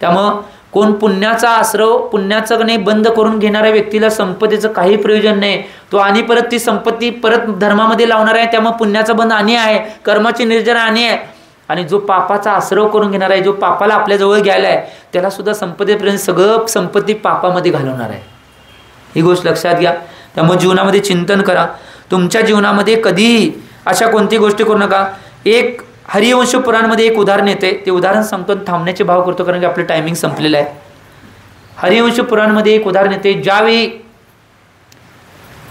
[SPEAKER 1] त्यामुळं कोण पुण्याचा आश्रव, पुण्याचं नाही बंद करून घेणाऱ्या व्यक्तीला संपत्तीचं काही प्रयोजन नाही, तो आणि परत ती संपत्ती परत धर्मामध्ये लावणार आहे. त्यामुळे पुण्याचा बंध आणि आहे, कर्माची निर्जरा आणि आहे. आणि जो पापाचा आश्रव करून घेणार आहे, जो पापाला आपल्याजवळ घ्यायला आहे, त्याला सुद्धा संपत्तीपर्यंत सगळं संपत्ती पापामध्ये घालवणार आहे. ही गोष्ट लक्षात घ्या. त्यामुळे जीवनामध्ये चिंतन करा. तुमच्या जीवनामध्ये कधी अशा कोणती गोष्टी करू नका. एक हरिवंश पुराणमध्ये एक उदाहरण येते, ते उदाहरण सांगतो आणि थांबण्याचे भाव करतो, कारण की आपलं टायमिंग संपलेलं आहे. हरिवंश पुराणमध्ये एक उदाहरण येते, ज्यावेळी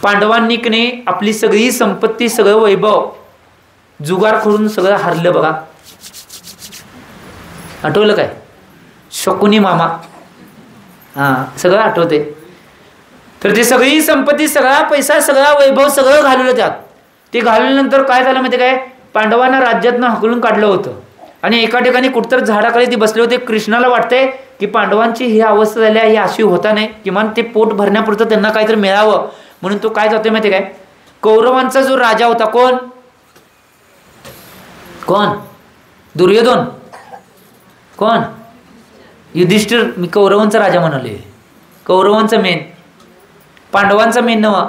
[SPEAKER 1] पांडवांनी आपली सगळी संपत्ती, सगळं वैभव जुगार करून सगळं हरलं बघा. आठवलं काय? शकुनी मामा, हां, सगळं आठवते. तर ते सगळी संपत्ती, सगळा पैसा, सगळा वैभव सगळं घालवलं त्यात. ते घालवल्यानंतर काय झालं माहिती काय? पांडवांना राज्यातनं हकलून काढलं होतं. आणि एका ठिकाणी कुठतर झाडाखाली ते बसले होते. कृष्णाला वाटतंय की पांडवांची ही अवस्था झाली आहे, ही अशी होता नाही, किमान ते पोट भरण्यापुरतं त्यांना काहीतरी मिळावं, म्हणून तो काय जातोय माहिती काय? कौरवांचा जो राजा होता, कोण? दुर्योधन. कोण? युधिष्ठिर. मी कौरवांचा राजा म्हणाले, कौरवांचा मेन, पांडवांचा मेन नवा.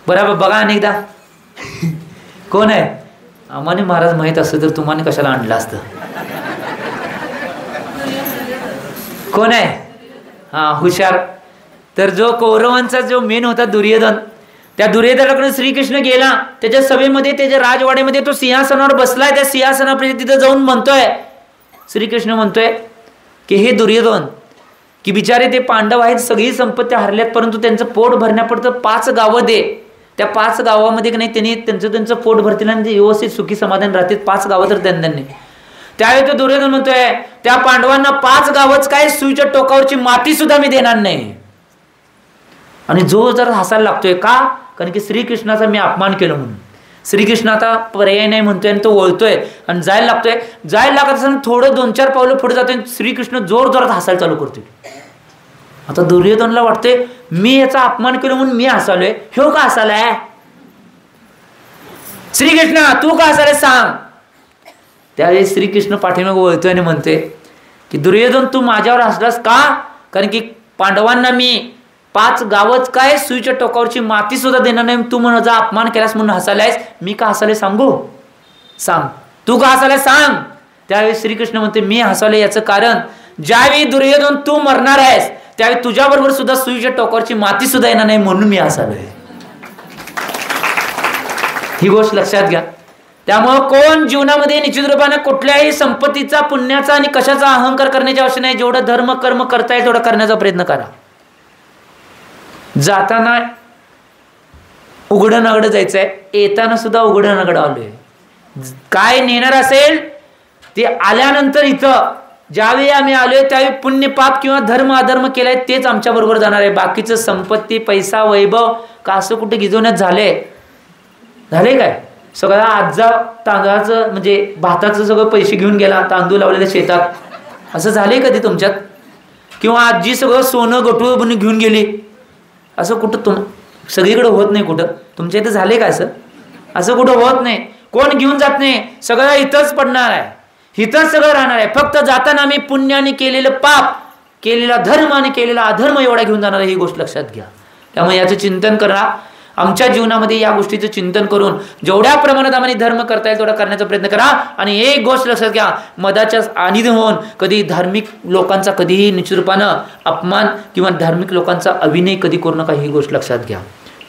[SPEAKER 1] बरोबर बघा अनेकदा. कोण आहे? आम्हाला महाराज माहीत असतं तर तुम्हाला कशाला आणलं असतं. कोण आहे? हां, हुशार. तर जो कौरवांचा जो मेन होता दुर्योधन, त्या दुर्योधनाकडे श्रीकृष्ण गेला. त्याच्या सभेमध्ये, त्याच्या राजवाड्यामध्ये तो सिंहासनावर बसलाय. त्या सिंहासनापर्यंत तिथं जाऊन म्हणतोय, श्रीकृष्ण म्हणतोय की हे दुर्योधन, की बिचारे ते पांडव आहेत, सगळी संपत्ती हरल्यात, परंतु त्यांचं पोट भरण्यापुरतं 5 गावं दे. त्या 5 गावामध्ये की नाही त्यांनी त्यांचं पोट भरतील आणि ते व्यवस्थित सुखी समाधान राहतील. 5 गावं तर त्यांनी. त्यावेळी तो दुर्योधन म्हणतोय त्या पांडवांना 5 गावच काय, सुईच्या टोकावरची माती सुद्धा मी देणार नाही. आणि जो जर हसायला लागतोय का, कारण की श्रीकृष्णाचा मी अपमान केलं म्हणून. श्रीकृष्ण आता पर्याय नाही म्हणतोय आणि तो वळतोय आणि जायला लागतोय. जायला लागत असताना थोडं 2-4 पावलं पुढे जातोय, श्रीकृष्ण जोर जोरात हसायला चालू करतोय. आता दुर्योधनला वाटतंय मी याचा अपमान केलं म्हणून मी हसालोय, ह्यो का हसालाय, श्रीकृष्ण तू का हसालाय सांग. त्यावेळी श्रीकृष्ण पाठीमागे वळतोय आणि म्हणते की दुर्योधन तू माझ्यावर हसलास का, कारण की पांडवांना मी 5 गावच काय, सुईच्या टोकावरची माती सुद्धा देणार नाही, तू माझा अपमान केलास म्हणून हसालायस. मी का हसाले सांगू, सांग तू का हसालाय सांग. त्यावेळी श्रीकृष्ण म्हणते मी हसाले याचं कारण, ज्यावेळी दुर्योधन तू मरणार आहेस त्यावेळी तुझ्या बरोबर सुद्धा सुईच्या टोकावरची माती सुद्धा येणार नाही म्हणून मी हसालोय. ही गोष्ट लक्षात घ्या. त्यामुळे कोण जीवनामध्ये निश्चित रूपाने कुठल्याही संपत्तीचा, पुण्याचा आणि कशाचा अहंकार करण्याची आवश्यक नाही. जेवढं धर्म कर्म करता येईल तेवढं करण्याचा प्रयत्न करा. जाताना उघडं नगडं जायचंय, येताना सुद्धा उघडं नगडं आलोय. काय नेणार असेल ते आल्यानंतर इथं ज्यावेळी आम्ही आलोय त्यावेळी पुण्य पाप किंवा धर्म अधर्म केलाय तेच आमच्या बरोबर जाणार आहे. बाकीचं संपत्ती पैसा वैभव का असं कुठे गिजवण्यात झाले काय. सगळं आजचा तांदळाचं म्हणजे भाताचं सगळं पैसे घेऊन गेला, तांदूळ लावलेल्या शेतात, असं झाले कधी तुमच्यात. किंवा आजी सगळं सोनं गटूळ बनून घेऊन गेली, असं कुठं सगळीकडे होत नाही. कुठं तुमच्या इथं झाले का असं कुठं होत नाही. कोण घेऊन जात नाही, सगळं इथंच पडणार आहे, इथंच सगळं राहणार आहे. फक्त जाताना आम्ही पुण्याने केलेलं पाप, केलेला धर्म आणि केलेला अधर्म एवढा घेऊन जाणार आहे, ही गोष्ट लक्षात घ्या. त्यामुळे याचं चिंतन करा. आमच्या जीवनामध्ये या गोष्टीचं चिंतन करून जेवढ्या प्रमाणात आम्हाला धर्म करता येईल तेवढा करण्याचा प्रयत्न करा. आणि एक गोष्ट लक्षात घ्या, मदाच्या आधीन होऊन कधी धार्मिक लोकांचा कधीही निश्चित रूपानं अपमान किंवा धार्मिक लोकांचा अभिनय कधी करू नका, ही गोष्ट लक्षात घ्या.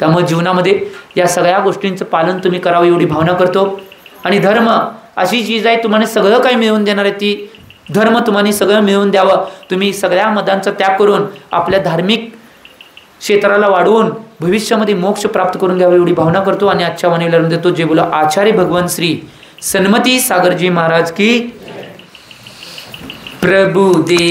[SPEAKER 1] त्यामुळे जीवनामध्ये या सगळ्या गोष्टींचं पालन तुम्ही करावं एवढी भावना करतो. आणि धर्म अशी चीज आहे, तुम्हाला सगळं काही मिळवून देणार आहे. ती धर्म तुम्हाला सगळं मिळवून द्यावं. तुम्ही सगळ्या मदांचा त्याग करून आपल्या धार्मिक क्षेत्राला वाढवून भविष्यामध्ये मोक्ष प्राप्त करून घ्यावं एवढी भावना करतो. आणि आजच्या वाणीला देतो जे बोला आचार्य भगवान श्री सन्मती सागरजी महाराज की प्रभु दे.